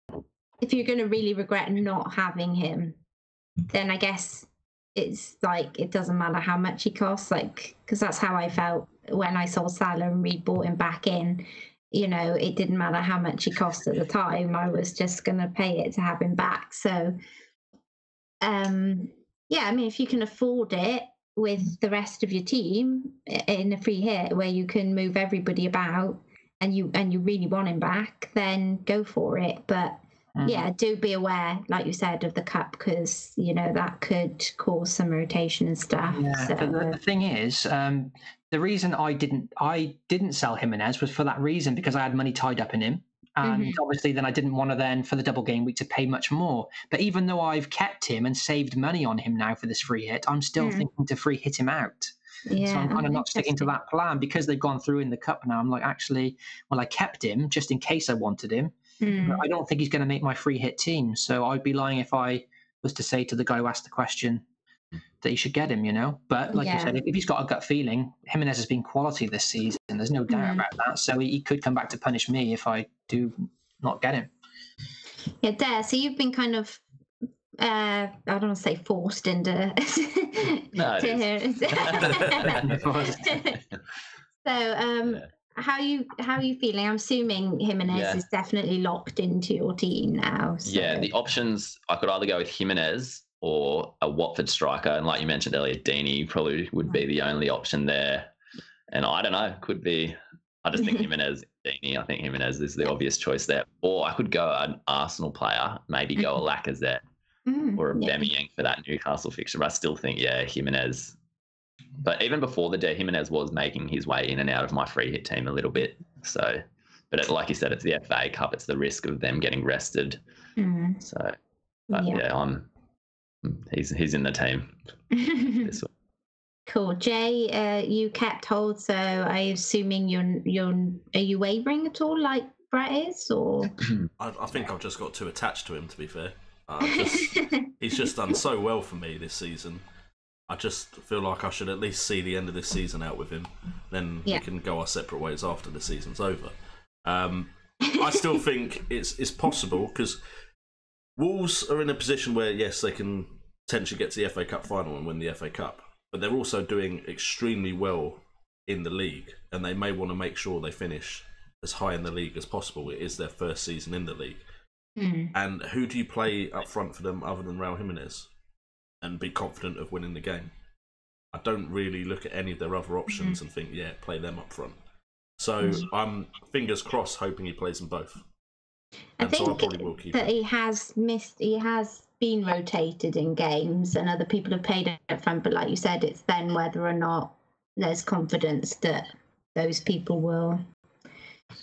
B: if you're going to really regret not having him, then I guess it's like it doesn't matter how much he costs, because that's how I felt when I saw Salah and we brought him back in. It didn't matter how much he cost at the time. I was just going to pay it to have him back. So, I mean, if you can afford it with the rest of your team in a free hit where you can move everybody about and you really want him back, then go for it. But do be aware, like you said, of the cup, because that could cause some rotation and stuff.
D: Yeah,
B: so.
D: The thing is, the reason I didn't sell Jimenez was for that reason, because I had money tied up in him. And obviously then I didn't want to then, for the double game week, to pay much more. But even though I've kept him and saved money on him now for this free hit, I'm still thinking to free hit him out. Yeah, so I'm kind of not sticking to that plan, because they've gone through in the cup now. I'm like, actually, well, I kept him just in case I wanted him. But I don't think he's going to make my free hit team. So I'd be lying if I was to say to the guy who asked the question that you should get him, you know. But like you
B: Yeah.
D: said, if he's got a gut feeling, Jimenez has been quality this season. There's no doubt about that. So he could come back to punish me if I do not get him.
B: Yeah, Dare. So you've been kind of, I don't want to say forced into.
C: No,
B: to
C: it is.
B: So, how are you feeling? I'm assuming Jimenez is definitely locked into your team now. So.
C: Yeah, the options, I could either go with Jimenez or a Watford striker. And like you mentioned earlier, Deeney probably would be the only option there. And I don't know, could be, I just think Jimenez, Deeney, I think Jimenez is the obvious choice there. Or I could go an Arsenal player, maybe go a Lacazette or a Bemiang for that Newcastle fixture. But I still think, Jimenez. But even before the day, Jimenez was making his way in and out of my free hit team a little bit. So, but like you said, it's the FA Cup. It's the risk of them getting rested. So, but he's in the team. This one.
B: Cool. Jay, you kept hold, so I'm assuming are you wavering at all, like Brett is, or?
A: I think I've just got too attached to him, to be fair. He's just done so well for me this season. I just feel like I should at least see the end of this season out with him. Then we can go our separate ways after the season's over. I still think it's possible because Wolves are in a position where, yes, they can potentially get to the FA Cup final and win the FA Cup. But they're also doing extremely well in the league. And they may want to make sure they finish as high in the league as possible. It is their first season in the league. And who do you play up front for them other than Raul Jimenez? And be confident of winning the game. I don't really look at any of their other options and think, play them up front. So I'm fingers crossed, hoping he plays them both.
B: I think
A: so I probably will keep
B: that
A: him.
B: he has been rotated in games, and other people have played up front. But like you said, it's then whether or not there's confidence that those people will,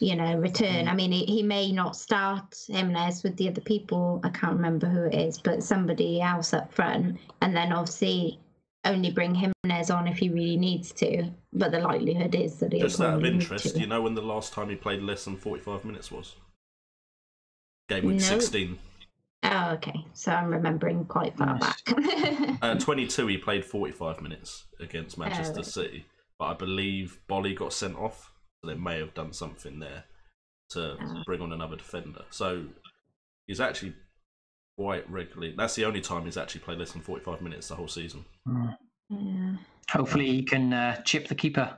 B: return. I mean, he may not start Jimenez with the other people. I can't remember who it is, but somebody else up front, and then obviously only bring Jimenez on if he really needs to. But the likelihood is that he'll
A: just out of
B: probably need
A: interest,
B: to.
A: do you know when the last time he played less than 45 minutes was? Gameweek 16.
B: Oh, okay. So I'm remembering quite far back.
A: 22, he played 45 minutes against Manchester City, but I believe Bolly got sent off. So they may have done something there to bring on another defender. So he's actually quite regularly. That's the only time he's actually played less than 45 minutes the whole season.
B: Yeah.
D: Hopefully he can chip the keeper.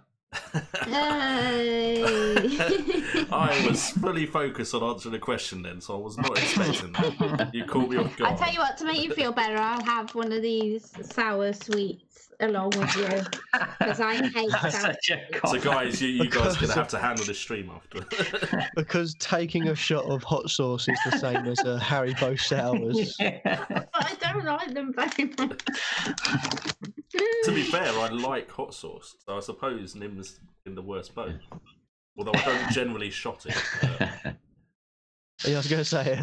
A: I was fully focused on answering the question then, so I was not expecting that. You caught me off guard.
B: I'll tell you what, to make you feel better, I'll have one of these sour sweets along with you, because I hate sour.
A: So guys, you guys are going to have to handle this stream after.
E: Because taking a shot of hot sauce is the same as a Haribo sours.
B: But I don't like them very much.
A: To be fair, I like hot sauce, so I suppose Nim's in the worst boat. Although I don't generally shot it.
E: Yeah, I was going to say,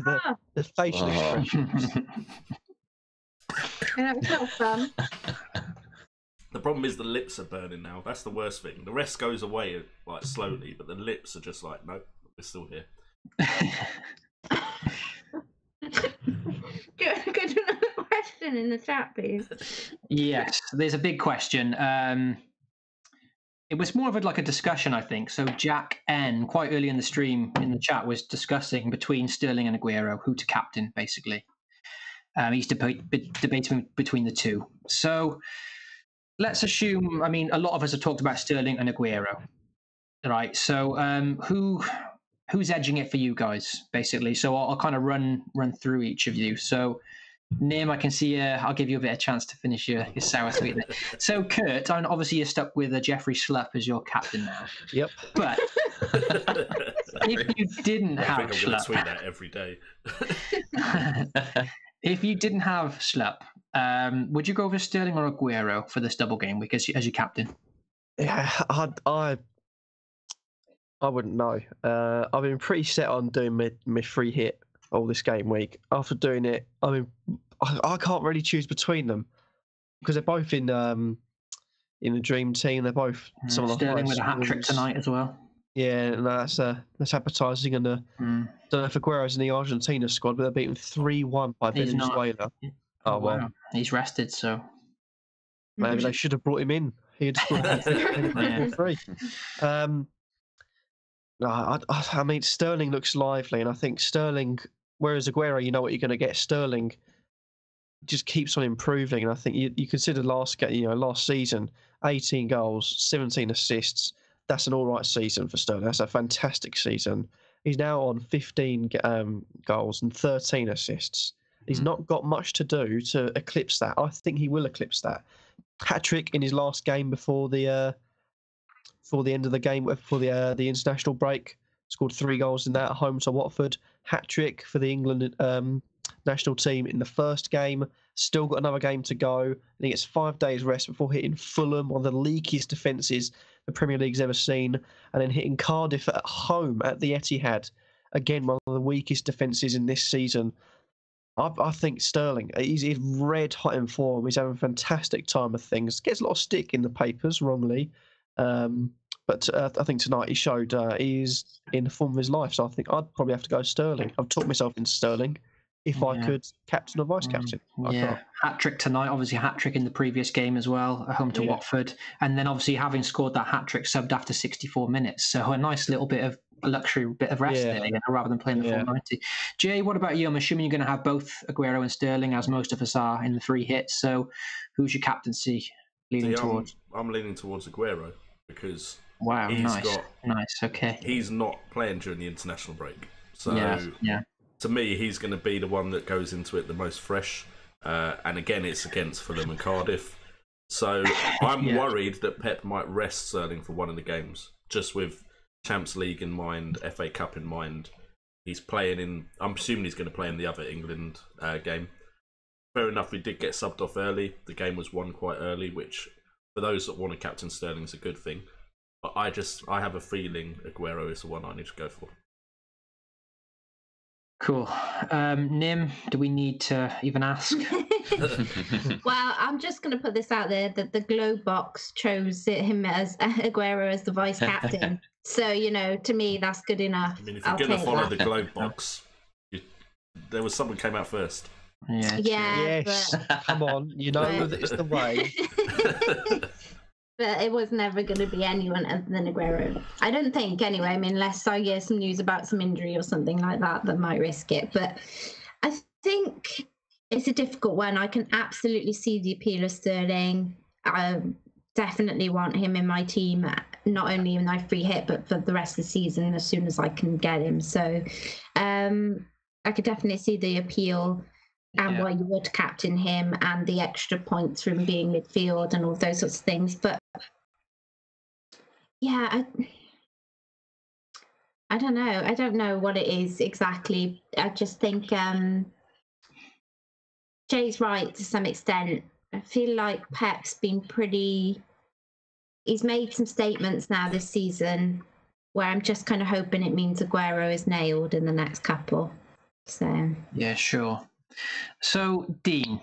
E: the facial expressions.
B: Yeah, it's not fun.
A: The problem is the lips are burning now. That's the worst thing. The rest goes away like slowly, but the lips are just like, nope, we're still here.
B: Could you another question in the chat, please?
D: Yes, there's a big question. It was more of a discussion, I think. So Jack N, quite early in the stream in the chat, was discussing between Sterling and Aguero, who to captain, basically. He's debating between the two. So let's assume, a lot of us have talked about Sterling and Aguero, right? So who's edging it for you guys, basically? So I'll kind of run through each of you. So Nim, I can see I'll give you a bit of chance to finish your sour sweet. So Kurt, obviously you're stuck with Jeffrey Schlupp as your captain now.
E: Yep.
D: But if you didn't have
A: I think I'm going to tweet
D: Schlupp,
A: that every day.
D: if you didn't have Schlupp, would you go for Sterling or Aguero for this double game week as your captain?
E: Yeah, I wouldn't know. I've been pretty set on doing my free hit all this game week. After doing it, I can't really choose between them because they're both in the dream team. They're both some of the
D: Sterling
E: highest
D: with a hat trick
E: scores.
D: tonight as well.
E: Yeah, no, that's appetizing. And don't know if Aguero's in the Argentina squad, but they're beaten 3-1 by
D: He's not.
E: Venezuela.
D: Oh wow, he's rested, so
E: Maybe they should have brought him in. He'd scored three. I mean, Sterling looks lively, and I think Sterling, whereas Aguero, you know what you're going to get. Sterling just keeps on improving, and I think you consider last season, 18 goals, 17 assists. That's an all right season for Sterling. That's a fantastic season. He's now on 15 goals and 13 assists. He's not got much to do to eclipse that. I think he will eclipse that. Hat-trick in his last game before the end of the game, before the international break. Scored 3 goals in that at home to Watford. Hat-trick for the England national team in the first game. Still got another game to go. And he gets 5 days rest before hitting Fulham, one of the leakiest defences the Premier League's ever seen. And then hitting Cardiff at home at the Etihad. Again, one of the weakest defences in this season. I think Sterling, he's red hot in form. He's having a fantastic time of things. Gets a lot of stick in the papers, wrongly. But I think tonight he showed he's in the form of his life. So I think I'd probably have to go Sterling. I've talked myself into Sterling if I could captain or vice captain.
D: Hat-trick tonight, obviously hat-trick in the previous game as well, at home to Watford. And then obviously having scored that hat-trick, subbed after 64 minutes. So a nice little bit of luxury, bit of rest there, rather than playing the full 90. Jay, what about you? I'm assuming you're going to have both Aguero and Sterling, as most of us are, in the 3 hits. So who's your captaincy leaning towards?
A: I'm leaning towards Aguero because he's not playing during the international break. So to me, he's going to be the one that goes into it the most fresh. And again, it's against Fulham and Cardiff. So I'm worried that Pep might rest Sterling for one of the games, just with Champions League in mind, FA Cup in mind. He's playing in, I'm assuming he's going to play in the other England game. Fair enough, we did get subbed off early. The game was won quite early, which for those that want to captain Sterling is a good thing. But I have a feeling Aguero is the one I need to go for.
D: Cool. Nim, do we need to even ask?
B: Well, I'm just going to put this out there that the Globe box chose him as Aguero as the vice captain. So, to me, that's good enough.
A: I mean, if you're going to follow the Globe box, there was someone came out first.
E: Yes. But... Come on, it's the way.
B: But it was never going to be anyone other than Aguero. I don't think, anyway. I mean, unless I hear some news about some injury or something like that might risk it. But I think it's a difficult one. I can absolutely see the appeal of Sterling. I definitely want him in my team, not only in my free hit, but for the rest of the season as soon as I can get him. So I could definitely see the appeal and why you would captain him and the extra points from being midfield and all those sorts of things. But I don't know. I don't know what it is exactly. I just think Jay's right to some extent. I feel like Pep's been he's made some statements now this season where I'm just kind of hoping it means Aguero is nailed in the next couple. So
D: yeah, sure. So, Dean,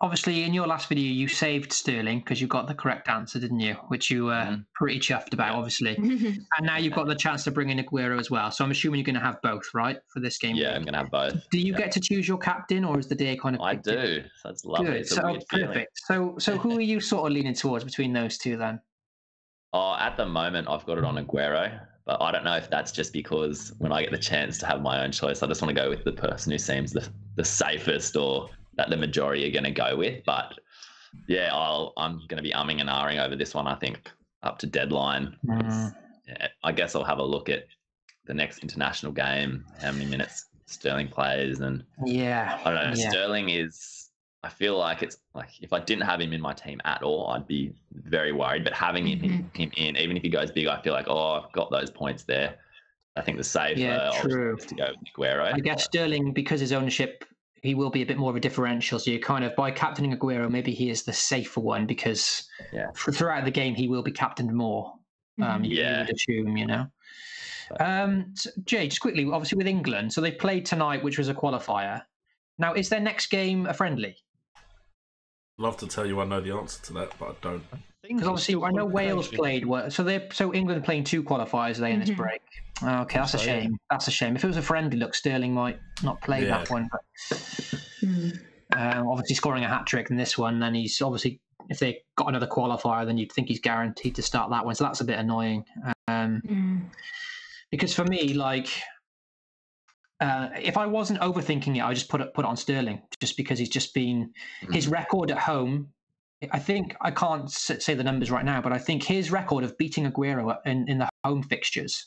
D: obviously in your last video you saved Sterling because you got the correct answer, didn't you? Which you were pretty chuffed about, obviously. And now you've got the chance to bring in Aguero as well. So I'm assuming you're going to have both, right, for this game?
C: Yeah, I'm going to have both.
D: Do you get to choose your captain, or is the day kind of...
C: I do. That's lovely.
D: Good. So perfect. So who are you sort of leaning towards between those two then?
C: At the moment, I've got it on Aguero. But I don't know if that's just because when I get the chance to have my own choice, I just want to go with the person who seems the safest or that the majority are going to go with. But yeah, I'm going to be umming and ahhing over this one, I think, up to deadline. I guess I'll have a look at the next international game, how many minutes Sterling plays. And I don't know, Sterling is... I feel like it's like if I didn't have him in my team at all, I'd be very worried. But having him in, even if he goes big, I feel like, I've got those points there. I think the safe option is to go with Aguero.
D: I guess Sterling, because his ownership, he will be a bit more of a differential. So you kind of, by captaining Aguero, maybe he is the safer one because throughout the game, he will be captained more. You would assume, So, Jay, just quickly, obviously with England, so they played tonight, which was a qualifier. Now, is their next game a friendly?
A: Love to tell you I know the answer to that, but I don't.
D: Because obviously I know Wales played. So England playing 2 qualifiers are they in this break? Okay, that's a shame. That's a shame. If it was a friendly, look, Sterling might not play that one. But obviously scoring a hat trick in this one, then he's obviously If they got another qualifier, then you'd think he's guaranteed to start that one. So that's a bit annoying. Because for me, like, if I wasn't overthinking it, I just put it on Sterling, just because he's just been his record at home. I think I can't say the numbers right now, but I think his record of beating Aguero in the home fixtures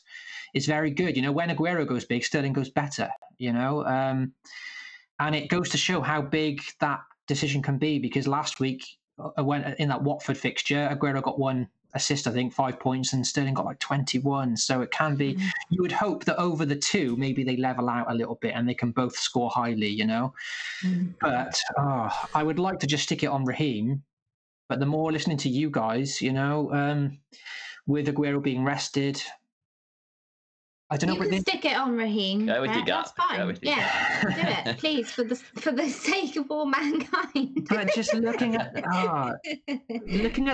D: is very good. You know, when Aguero goes big, Sterling goes better. You know, and it goes to show how big that decision can be. Because last week, in that Watford fixture, Aguero got 1 assist, I think 5 points, and Sterling got like 21. So it can be. You would hope that over the two, maybe they level out a little bit and they can both score highly. You know, but I would like to just stick it on Raheem. But the more listening to you guys, you know, with Aguero being rested, I don't know.
B: You can stick it on Raheem.
C: Go with your gut.
B: That's fine. Do it, please, for the sake of all mankind.
D: But just looking at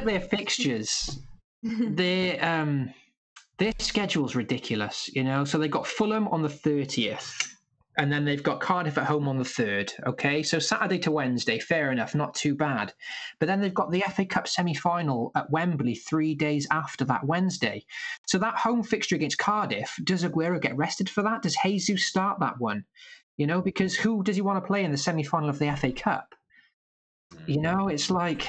D: their fixtures, their schedule's ridiculous. You know, so they got Fulham on the 30th. And then they've got Cardiff at home on the 3rd. Okay, so Saturday to Wednesday, fair enough, not too bad. But then they've got the FA Cup semi-final at Wembley 3 days after that Wednesday. So that home fixture against Cardiff, does Aguero get rested for that? Does Jesus start that one? You know, because who does he want to play in the semi-final of the FA Cup? You know, it's like...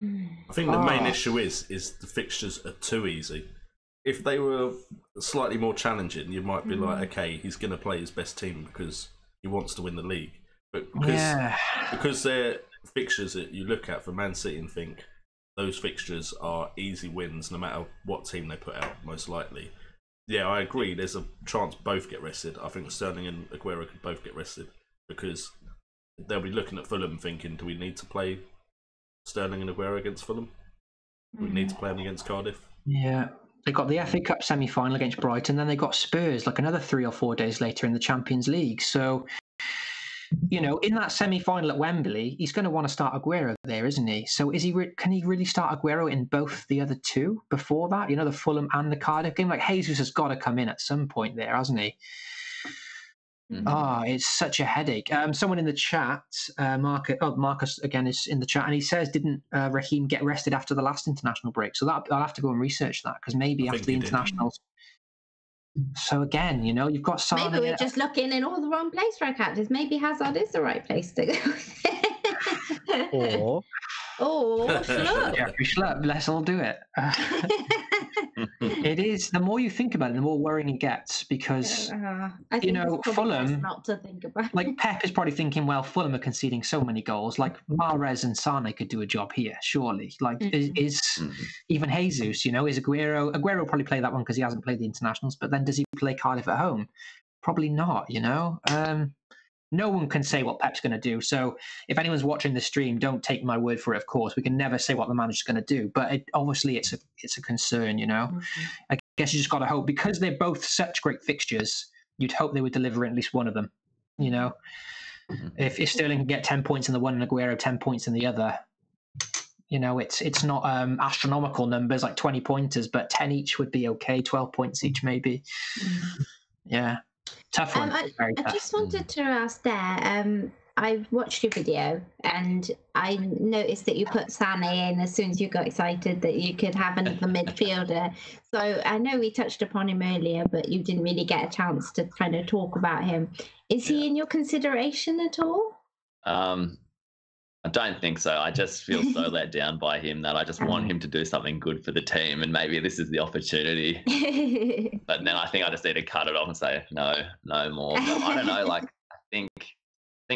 A: I think the main issue is the fixtures are too easy. If they were slightly more challenging, you might be like, okay, he's going to play his best team because he wants to win the league. But because they're fixtures that you look at for Man City and think those fixtures are easy wins no matter what team they put out, most likely. Yeah, I agree. There's a chance both get rested. I think Sterling and Aguero could both get rested because they'll be looking at Fulham thinking, do we need to play Sterling and Aguero against Fulham? Do we need to play them against Cardiff?
D: Yeah. They got the FA Cup semi-final against Brighton, then they got Spurs like another 3 or 4 days later in the Champions League. So, you know, in that semi-final at Wembley, he's going to want to start Aguero there, isn't he? So can he really start Aguero in both the other two before that? You know, the Fulham and the Cardiff game? Like, Jesus has got to come in at some point there, hasn't he? It's such a headache. Someone in the chat, Marcus again is in the chat, and he says, didn't Raheem get rested after the last international break? So I'll have to go and research that, because maybe after the internationals. So again, you know, you've got Sane.
B: Maybe we're just looking in all the wrong place for our captains. Maybe Hazard is the right place to go. Or Schlupp.
D: Jeffrey Schlupp, let's all do it. It is, the more you think about it, the more worrying it gets, because you know, Fulham,
B: not to think about.
D: Like Pep is probably thinking, well, Fulham are conceding so many goals, like Mahrez and Sane could do a job here, surely. Like is even Jesus, you know, is Aguero will probably play that one because he hasn't played the internationals, but then does he play Cardiff at home? Probably not, you know. No one can say what Pep's going to do. So if anyone's watching the stream, don't take my word for it, of course. We can never say what the manager's going to do. But obviously it's a concern, you know. I guess you just got to hope. Because they're both such great fixtures, you'd hope they would deliver at least one of them, you know. If Sterling can get 10 points in the one and Aguero 10 points in the other, you know, it's not astronomical numbers like 20 pointers, but 10 each would be okay, 12 points each maybe. Yeah. Tough one.
B: I just wanted to ask there, I watched your video and I noticed that you put Sane in as soon as you got excited that you could have another midfielder. So I know we touched upon him earlier, but you didn't really get a chance to kind of talk about him. Is he in your consideration at all?
C: I don't think so. I just feel so let down by him that I just want him to do something good for the team, and maybe this is the opportunity. But then I think I just need to cut it off and say no more. But I don't know. Like I think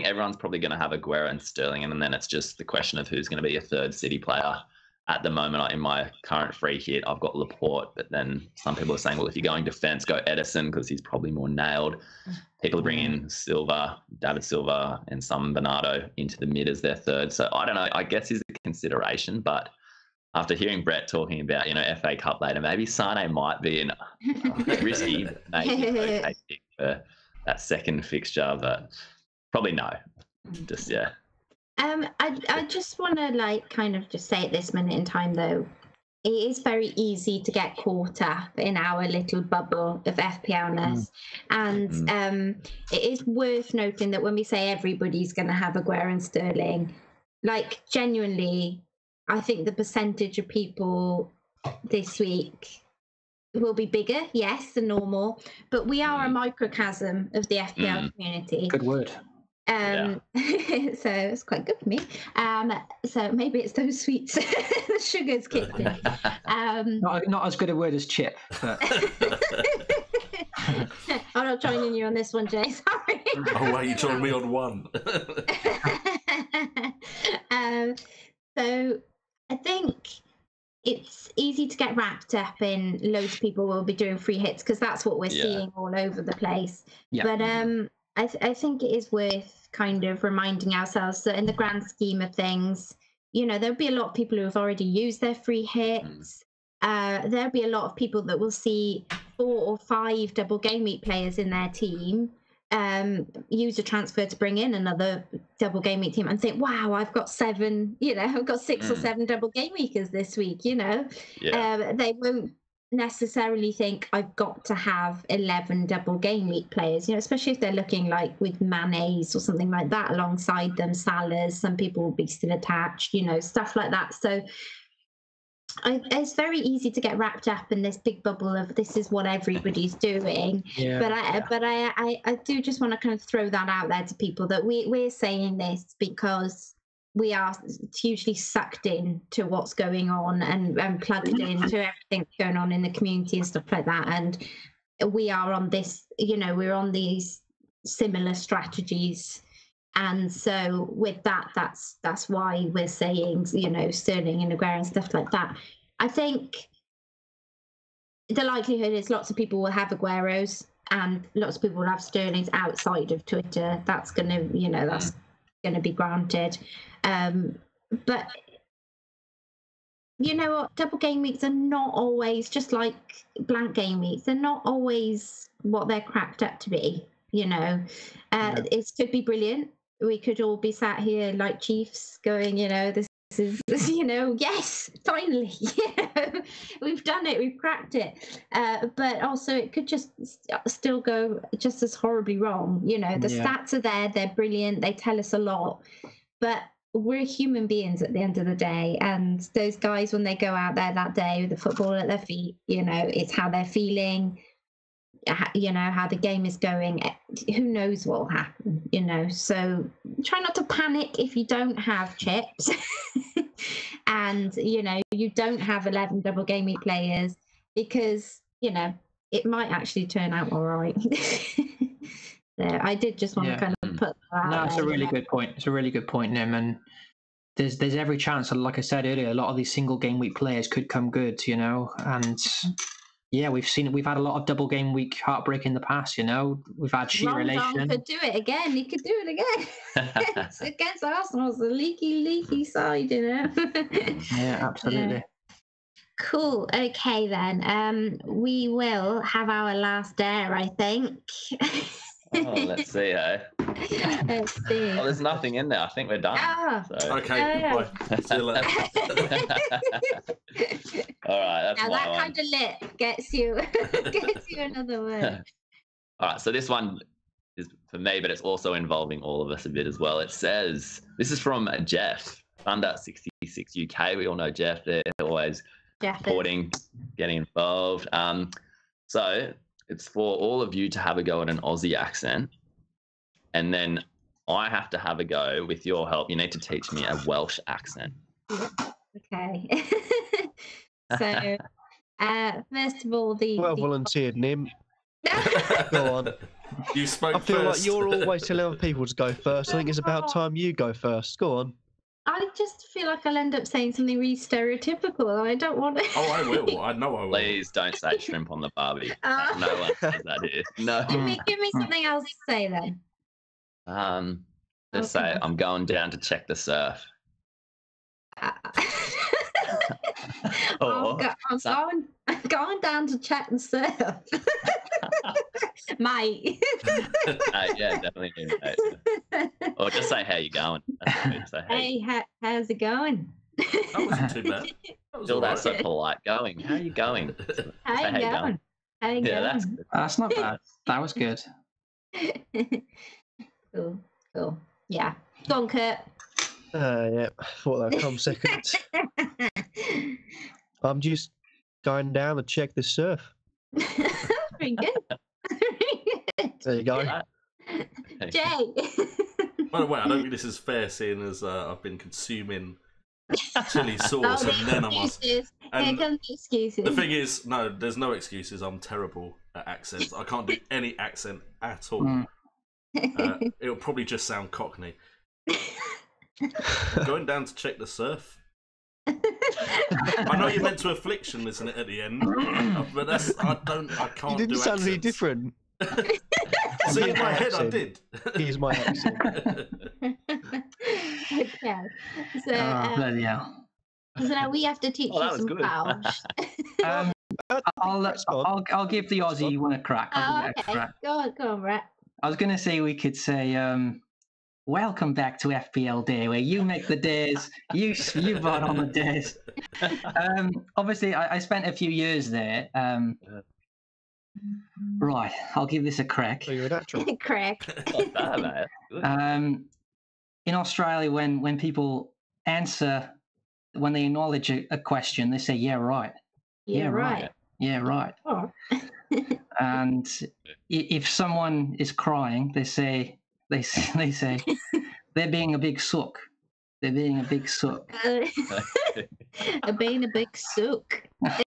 C: everyone's probably going to have Aguero and Sterling, and then it's just the question of who's going to be a third City player. At the moment, in my current free hit, I've got Laporte, but then some people are saying, well, if you're going defence, go Edison because he's probably more nailed. People bring in David Silva, and some Bernardo into the mid as their third. So I don't know. I guess he's a consideration, but after hearing Brett talking about, you know, FA Cup later, maybe Sane might be a risky, maybe okay pick for that second fixture, but probably no. Just
B: I just want to kind of just say at this minute in time though, it is very easy to get caught up in our little bubble of FPL-ness. And it is worth noting that when we say everybody's going to have Aguero and Sterling, like genuinely, I think the percentage of people this week will be bigger, yes, than normal, but we are a microcosm of the FPL community.
D: Good word.
B: So it's quite good for me. So maybe it's those sweets, the sugar's kicked in.
D: Not as good a word as chip, but
B: I'm not joining you on this one, Jay. Sorry.
A: Oh, wait, you joined me on one.
B: So I think it's easy to get wrapped up in loads of people will be doing free hits because that's what we're seeing all over the place. Yeah. But I think it is worth kind of reminding ourselves that in the grand scheme of things, you know, there'll be a lot of people who have already used their free hits. There'll be a lot of people that will see 4 or 5 double game week players in their team use a transfer to bring in another double game week team and think, wow, I've got 7, you know, I've got 6 or 7 double game weekers this week, you know. They won't necessarily think I've got to have 11 double game week players, you know, especially if they're looking like with Mane's or something like that alongside them, Salah's, some people will be still attached, you know, stuff like that. So it's very easy to get wrapped up in this big bubble of this is what everybody's doing. But I do just want to kind of throw that out there to people that we're saying this because we are hugely sucked in to what's going on and plugged into everything that's going on in the community and stuff like that. And we are on this, you know, we're on these similar strategies. And so with that, that's why we're saying, you know, Sterling and Aguero and stuff like that. I think the likelihood is lots of people will have Agueros and lots of people will have Sterlings outside of Twitter. That's going to, you know, that's going to be granted. But you know what? Double game weeks are not always, just like blank game weeks, they're not always what they're cracked up to be, you know. It could be brilliant. We could all be sat here like Chiefs going, you know, this is, you know, yes, finally, you know, we've done it, we've cracked it. But also it could just still go just as horribly wrong. You know, the stats are there, they're brilliant, they tell us a lot, but we're human beings at the end of the day. And those guys, when they go out there that day with the football at their feet, you know, it's how they're feeling, you know, how the game is going, who knows what will happen, you know. So try not to panic if you don't have chips and, you know, you don't have 11 double game week players, because, you know, it might actually turn out all right. So I did just want to kind of put that out.
D: No, it's
B: there,
D: a really good point. It's a really good point, Nim. And there's every chance, like I said earlier, a lot of these single game week players could come good, you know. And yeah, we've seen it. We've had a lot of double game week heartbreak in the past, you know. We've had sheer elation.
B: Could do it again. He could do it again. It's against Arsenal. It's a leaky side, you know.
D: Yeah, absolutely.
B: Cool. Okay, then. We will have our last dare, I think.
C: Let's see, eh?
B: Let's see.
C: Oh, there's nothing in there. I think we're done. So.
A: Okay, goodbye. See you later.
C: All right, that's
B: now
C: my
B: that
C: one.
B: kind of lit gets you another word.
C: All right, so this one is for me, but it's also involving all of us a bit as well. It says, this is from Jeff, Thunder66 UK. We all know Jeff. They're always supporting, getting involved. So it's for all of you to have a go at an Aussie accent. And then I have to have a go with your help. You need to teach me a Welsh accent.
B: Okay. So, first of all,
E: volunteered, Nim. Go on.
A: You spoke
E: I feel
A: first.
E: like you're always telling other people to go first. I think it's about time you go first. Go on.
B: I just feel like I'll end up saying something really stereotypical, and I don't want to.
A: Oh, I will. I know I will.
C: Please don't say shrimp on the barbie. No one says that here. No.
B: Give me something else to say then.
C: Just say I'm going down to check the surf.
B: I'm going down to check the surf. Mate.
C: Yeah, definitely. Mate. Or just say how you going. Say,
B: hey, how's it going?
A: That wasn't too bad.
C: Still, that's so polite. Going. How are you going?
B: How you going? How you
C: Yeah,
B: going?
C: that's good.
D: That's not bad. That was good.
B: Cool. Yeah. Go on, Kurt.
E: Yeah, thought that'd come second. I'm just going down to check the surf.
B: Very good.
E: There you go.
B: Jay.
A: By the way, I don't think this is fair, seeing as I've been consuming chili sauce and then I must.
B: Here come the excuses.
A: The thing is, no, there's no excuses. I'm terrible at accents. I can't do any accent at all. It'll probably just sound Cockney. Going down to check the surf. I know you meant to affliction, isn't it, at the end? But I can't.
E: You didn't
A: do
E: sound any
A: accents.
E: different.
A: See, in my head, I did.
E: Here's my accent.
B: Okay. So,
D: bloody hell.
B: so now we have to teach you some Welsh.
D: I'll give the Aussie one a crack.
B: Okay. Go on, Brett.
D: I was going to say we could say, welcome back to FPL Day, where you make the days, you vote on the days. Obviously, I spent a few years there. Right, I'll give this a crack.
E: So you're a natural.
B: Crack.
D: In Australia, when people answer, when they acknowledge a question, they say, yeah, right.
B: Yeah, right.
D: Yeah, right.
B: Oh.
D: And if someone is crying, they say they're being a big sook. They're being a big sook.
B: Being a big sook.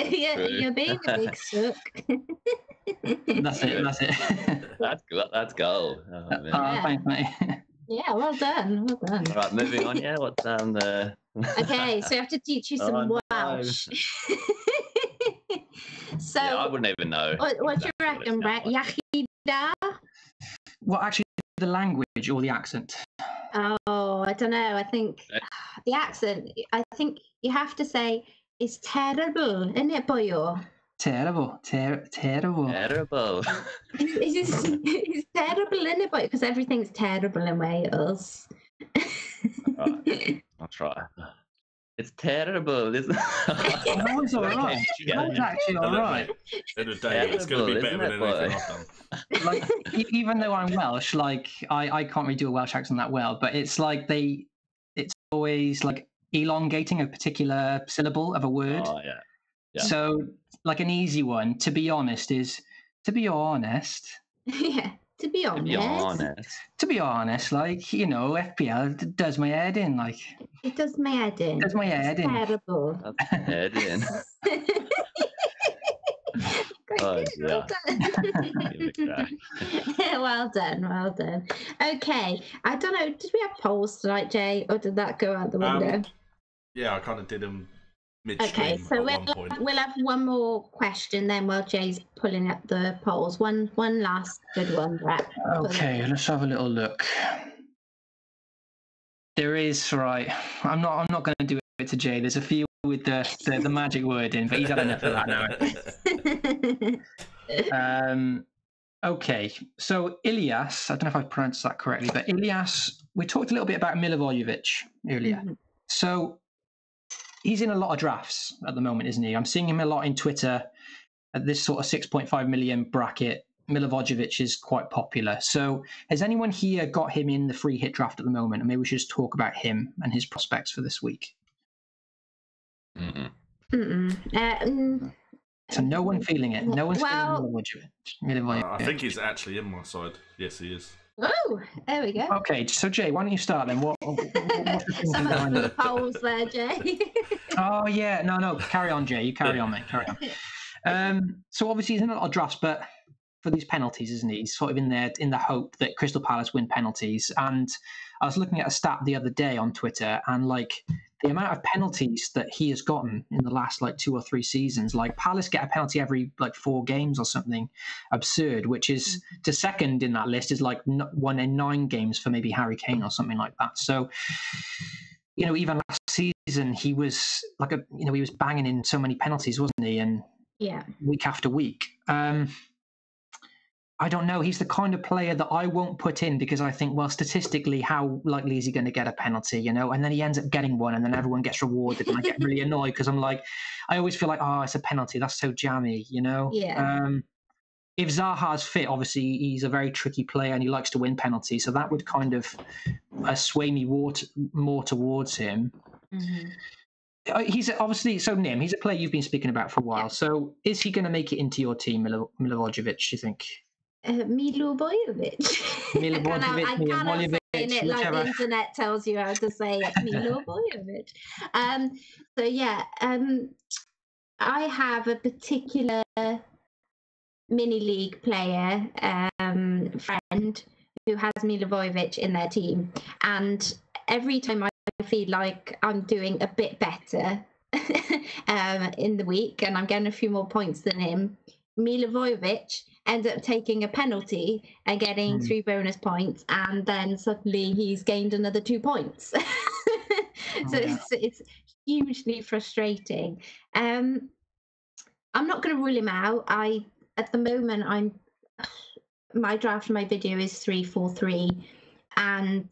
B: You're being a big sook.
D: That's it.
C: That's gold. Oh,
D: thanks, mate.
B: Yeah, well done.
C: All right, moving on. Yeah, what's the?
B: Okay, so I have to teach you some Welsh. So
C: yeah, I wouldn't even know.
B: What do you reckon, Brett? Yachida?
D: Well, actually, the language or the accent?
B: Oh, I don't know. I think the accent. I think you have to say it's terrible, isn't it, boyo?
D: Terrible.
C: Terrible.
B: It's terrible, isn't it, boyo? Because everything's terrible in Wales.
C: Right. I'll try. It's terrible, isn't it?
D: That was all right. That was actually all right.
A: End of the day, it's going to be better than anything I've done.
D: Like, even though I'm Welsh, like I can't really do a Welsh accent that well, but it's like it's always like elongating a particular syllable of a word.
C: Oh yeah.
D: So like an easy one, to be honest, is to be honest.
B: Yeah. To be honest, like, FPL does my head in, like. It does my head in.
D: Does my head in.
B: Terrible.
C: Head in.
B: Oh,
C: yeah.
B: Well done. Okay. I don't know, did we have polls tonight, Jay, or did that go out the window?
A: Yeah, I kind of did them midstream.
B: Okay, so we'll have one more question then while Jay's pulling up the polls. One last good one, Brett.
D: Okay, let's have a little look. There is, right. I'm not going to do it to Jay. There's a few with the magic word in, but he's had enough of that now. Okay, so Ilias, I don't know if I pronounced that correctly, but Ilias, we talked a little bit about Milivojevic earlier. Mm-hmm. So he's in a lot of drafts at the moment, isn't he? I'm seeing him a lot in Twitter at this sort of 6.5 million bracket. Milivojevic is quite popular. So has anyone here got him in the free hit draft at the moment? And maybe we should just talk about him and his prospects for this week. So no one feeling it. No one's feeling Milivojevic.
A: I think he's actually in my side. Yes, he is.
B: Oh, there we go.
D: Okay, so Jay, why don't you start then? What's the
B: some of the polls there, Jay?
D: Oh yeah, no, carry on, Jay. You carry on, mate. Carry on. So obviously he's in a lot of drafts, but for these penalties, isn't he? He's sort of in there in the hope that Crystal Palace win penalties. And I was looking at a stat the other day on Twitter, and like the amount of penalties that he has gotten in the last like 2 or 3 seasons, like Palace get a penalty every like 4 games or something absurd, which is to second in that list is like 1 in 9 games for maybe Harry Kane or something like that. So, even last season he was like he was banging in so many penalties, wasn't he? And week after week. I don't know. He's the kind of player that I won't put in because I think, well, statistically, how likely is he going to get a penalty, And then he ends up getting one and then everyone gets rewarded. And I get really annoyed because I'm like, I always feel like, oh, it's a penalty. That's so jammy,
B: Yeah.
D: if Zaha's fit, obviously he's a very tricky player and he likes to win penalties, so that would kind of sway me more towards him.
B: Mm-hmm.
D: He's obviously, so Nim, he's a player you've been speaking about for a while.
B: Yeah.
D: So is he going to make it into your team, Milivojevic, do you think?
B: Milivojevic. I cannot say it like the internet tells you how to say it. Milivojevic. So yeah, I have a particular mini league player friend who has Milivojevic in their team, and every time I feel like I'm doing a bit better in the week and I'm getting a few more points than him, Milivojevic ends up taking a penalty and getting 3 bonus points, and then suddenly he's gained another 2 points. So it's hugely frustrating. I'm not going to rule him out. At the moment, my draft, my video is 3-4-3, and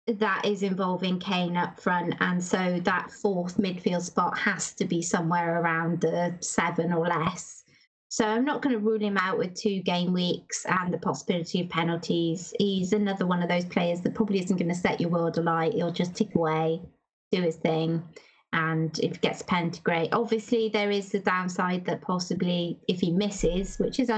B: that is involving Kane up front, and so that 4th midfield spot has to be somewhere around the 7 or less. So I'm not going to rule him out with 2 game weeks and the possibility of penalties. He's another one of those players that probably isn't going to set your world alight. He'll just tick away, do his thing, and if he gets a penalty, great. Obviously, there is the downside that possibly if he misses, which is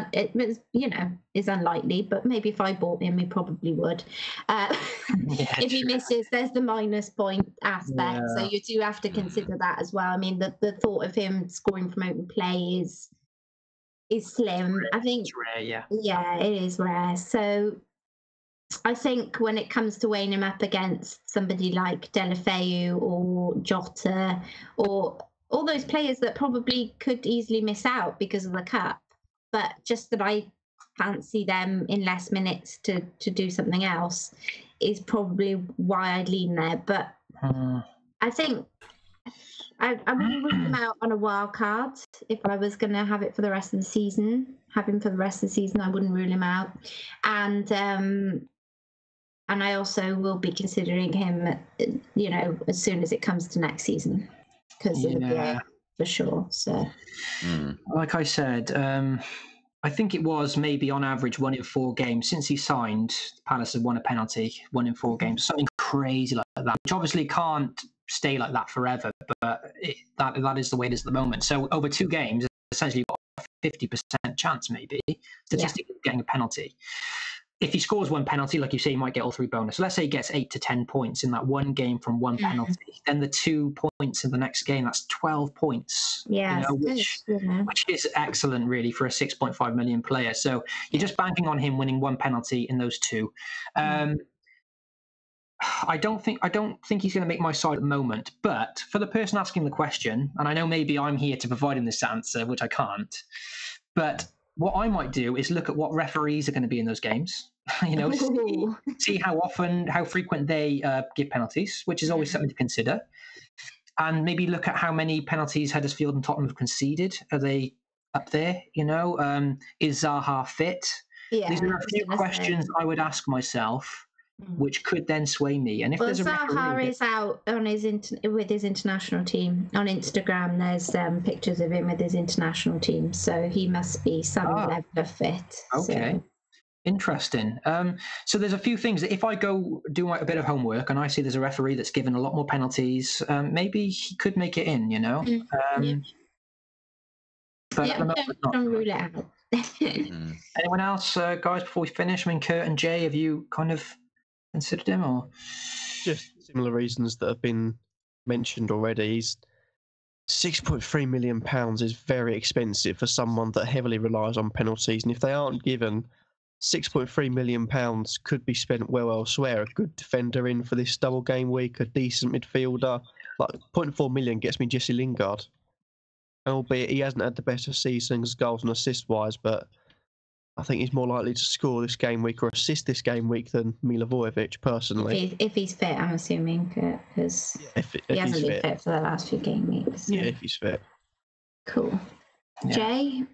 B: is unlikely, but maybe if I bought him, he probably would. If he misses, there's the minus point aspect, so you do have to consider that as well. I mean, the thought of him scoring from open play is slim. I think
D: it's rare,
B: yeah, it is rare. So I think when it comes to weighing him up against somebody like Deulofeu or Jota or all those players that probably could easily miss out because of the cup, but just that I fancy them in less minutes to do something else, is probably why I'd lean there. But I think I wouldn't rule him out on a wild card if I was going to have it for the rest of the season. Have him for the rest of the season, I wouldn't rule him out. And I also will be considering him, as soon as it comes to next season, because for sure. So,
D: like I said, I think it was maybe on average 1 in 4 games since he signed. Palace have won a penalty 1 in 4 games, something crazy like that, which obviously can't stay like that forever, but that is the way it is at the moment. So over 2 games, essentially you've got a 50% chance maybe statistically of getting a penalty. If he scores 1 penalty, like you say, he might get all 3 bonus. So let's say he gets 8 to 10 points in that 1 game from 1 penalty. Then the 2 points in the next game, that's 12 points. Which is excellent, really, for a 6.5 million player. So you're just banking on him winning 1 penalty in those 2. I don't think he's going to make my side at the moment. But for the person asking the question, and I know maybe I'm here to provide him this answer, which I can't, but what I might do is look at what referees are going to be in those games. See how frequent they give penalties, which is always something to consider. And maybe look at how many penalties Huddersfield and Tottenham have conceded. Are they up there? Is Zaha fit? Yeah, these are a few questions I would ask myself, which could then sway me. And if there's a
B: Zaha is out on with his international team on Instagram. There's pictures of him with his international team, so he must be some level of fit.
D: Okay. So. Interesting. So there's a few things that if I go do a bit of homework and I see there's a referee that's given a lot more penalties, maybe he could make it in, But
B: don't rule it out.
D: Anyone else, guys, before we finish? I mean, Kurt and Jay, have you kind of considered him, or
E: just similar reasons that have been mentioned already? He's £6.3 million is very expensive for someone that heavily relies on penalties, and if they aren't given, £6.3 million could be spent well elsewhere. A good defender in for this double game week, a decent midfielder. Like 0.4 million gets me Jesse Lingard. Albeit he hasn't had the best of seasons goals and assist wise, but I think he's more likely to score this game week or assist this game week than Milivojevic personally.
B: If he's fit, I'm assuming, because he hasn't been fit for the last few game weeks. So.
E: Yeah, if he's fit.
B: Cool. Yeah. Jay,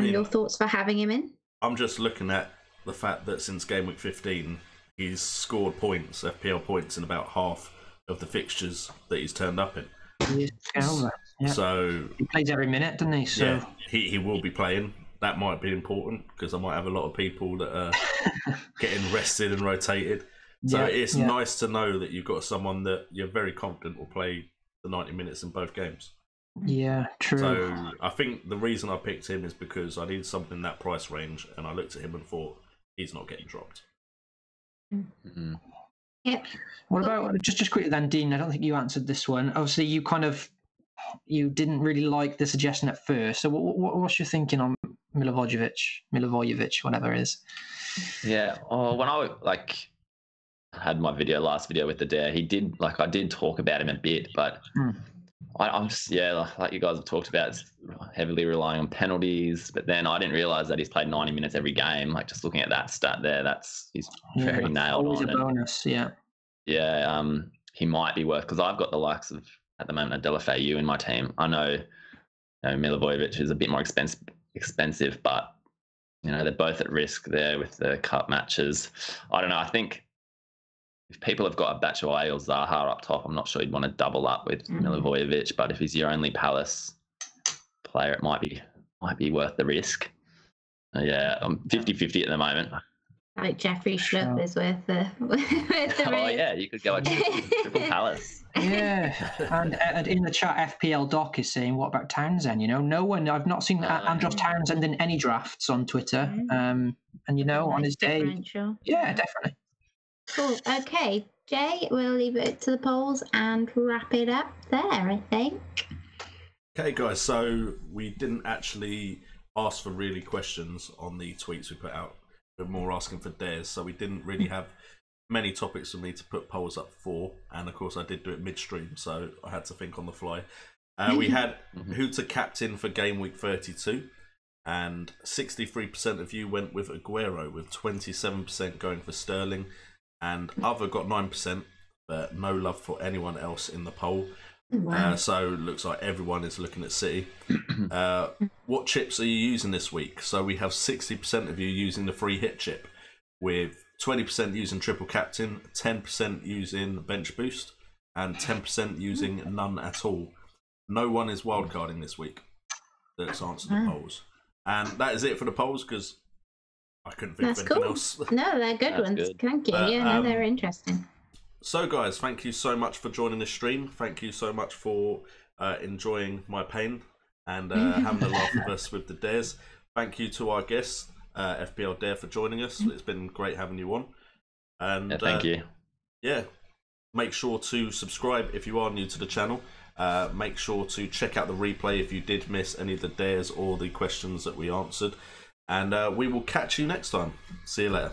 B: your thoughts for having him in?
A: I'm just looking at the fact that since game week 15, he's scored points, FPL points, in about half of the fixtures that he's turned up in.
D: Yeah.
A: So
D: he plays every minute, doesn't he? So
A: yeah, he will be playing. that might be important because I might have a lot of people that are getting rested and rotated. So it's nice to know that you've got someone that you're very confident will play the 90 minutes in both games.
D: Yeah, true.
A: So I think the reason I picked him is because I needed something in that price range, and I looked at him and thought, he's not getting dropped.
C: Mm-hmm.
B: Yep.
D: What about, just quickly then, Dean, I don't think you answered this one. Obviously, you didn't really like the suggestion at first. So what's your thinking on Milivojevic, whatever it is?
C: Yeah, when I had my last video with the Dare, he did, I did talk about him a bit, but I'm just, like you guys have talked about, it's heavily relying on penalties, but then I didn't realise that he's played 90 minutes every game. Like, just looking at that stat there, he's very nailed
D: always
C: on.
D: A bonus, yeah.
C: Yeah, he might be worth, because I've got the likes of, at the moment, Delafeu in my team. I know, Milivojevic is a bit more expensive, but, they're both at risk there with the cup matches. I don't know, I think if people have got a Batshuayi or Zaha up top, I'm not sure you'd want to double up with Milivojevic, but if he's your only Palace player, it might be worth the risk. Yeah, I'm 50-50 at the moment.
B: Like Jeffrey Schlupp is worth the risk.
C: Yeah, you could go a triple Palace.
D: Yeah, and in the chat, FPL Doc is saying, what about Townsend? No one, I've not seen Andros Townsend in any drafts on Twitter. And, on his day. Yeah, definitely.
B: Cool. Okay, Jay, we'll leave it to the polls and wrap it up there, I think.
A: Okay, guys, so we didn't actually ask for really questions on the tweets we put out. We're more asking for dares, so we didn't really have many topics for me to put polls up for. And of course, I did do it midstream, so I had to think on the fly. We had who to captain for game week 32, and 63% of you went with Aguero, with 27% going for Sterling. And other got 9%, but no love for anyone else in the poll. Wow. So it looks like everyone is looking at City. What chips are you using this week? So we have 60% of you using the free hit chip, with 20% using triple captain, 10% using bench boost, and 10% using none at all. No one is wildcarding this week that's answered the polls. And that is it for the polls, because I couldn't think of anything else.
B: No, they're good ones. Good. Thank you. But, they're interesting.
A: So, guys, thank you so much for joining this stream. Thank you so much for enjoying my pain and having a laugh with us with the dares. Thank you to our guests, FPL Dare, for joining us. It's been great having you on. And
C: thank you.
A: Yeah, make sure to subscribe if you are new to the channel. Make sure to check out the replay if you did miss any of the dares or the questions that we answered. And we will catch you next time. See you later.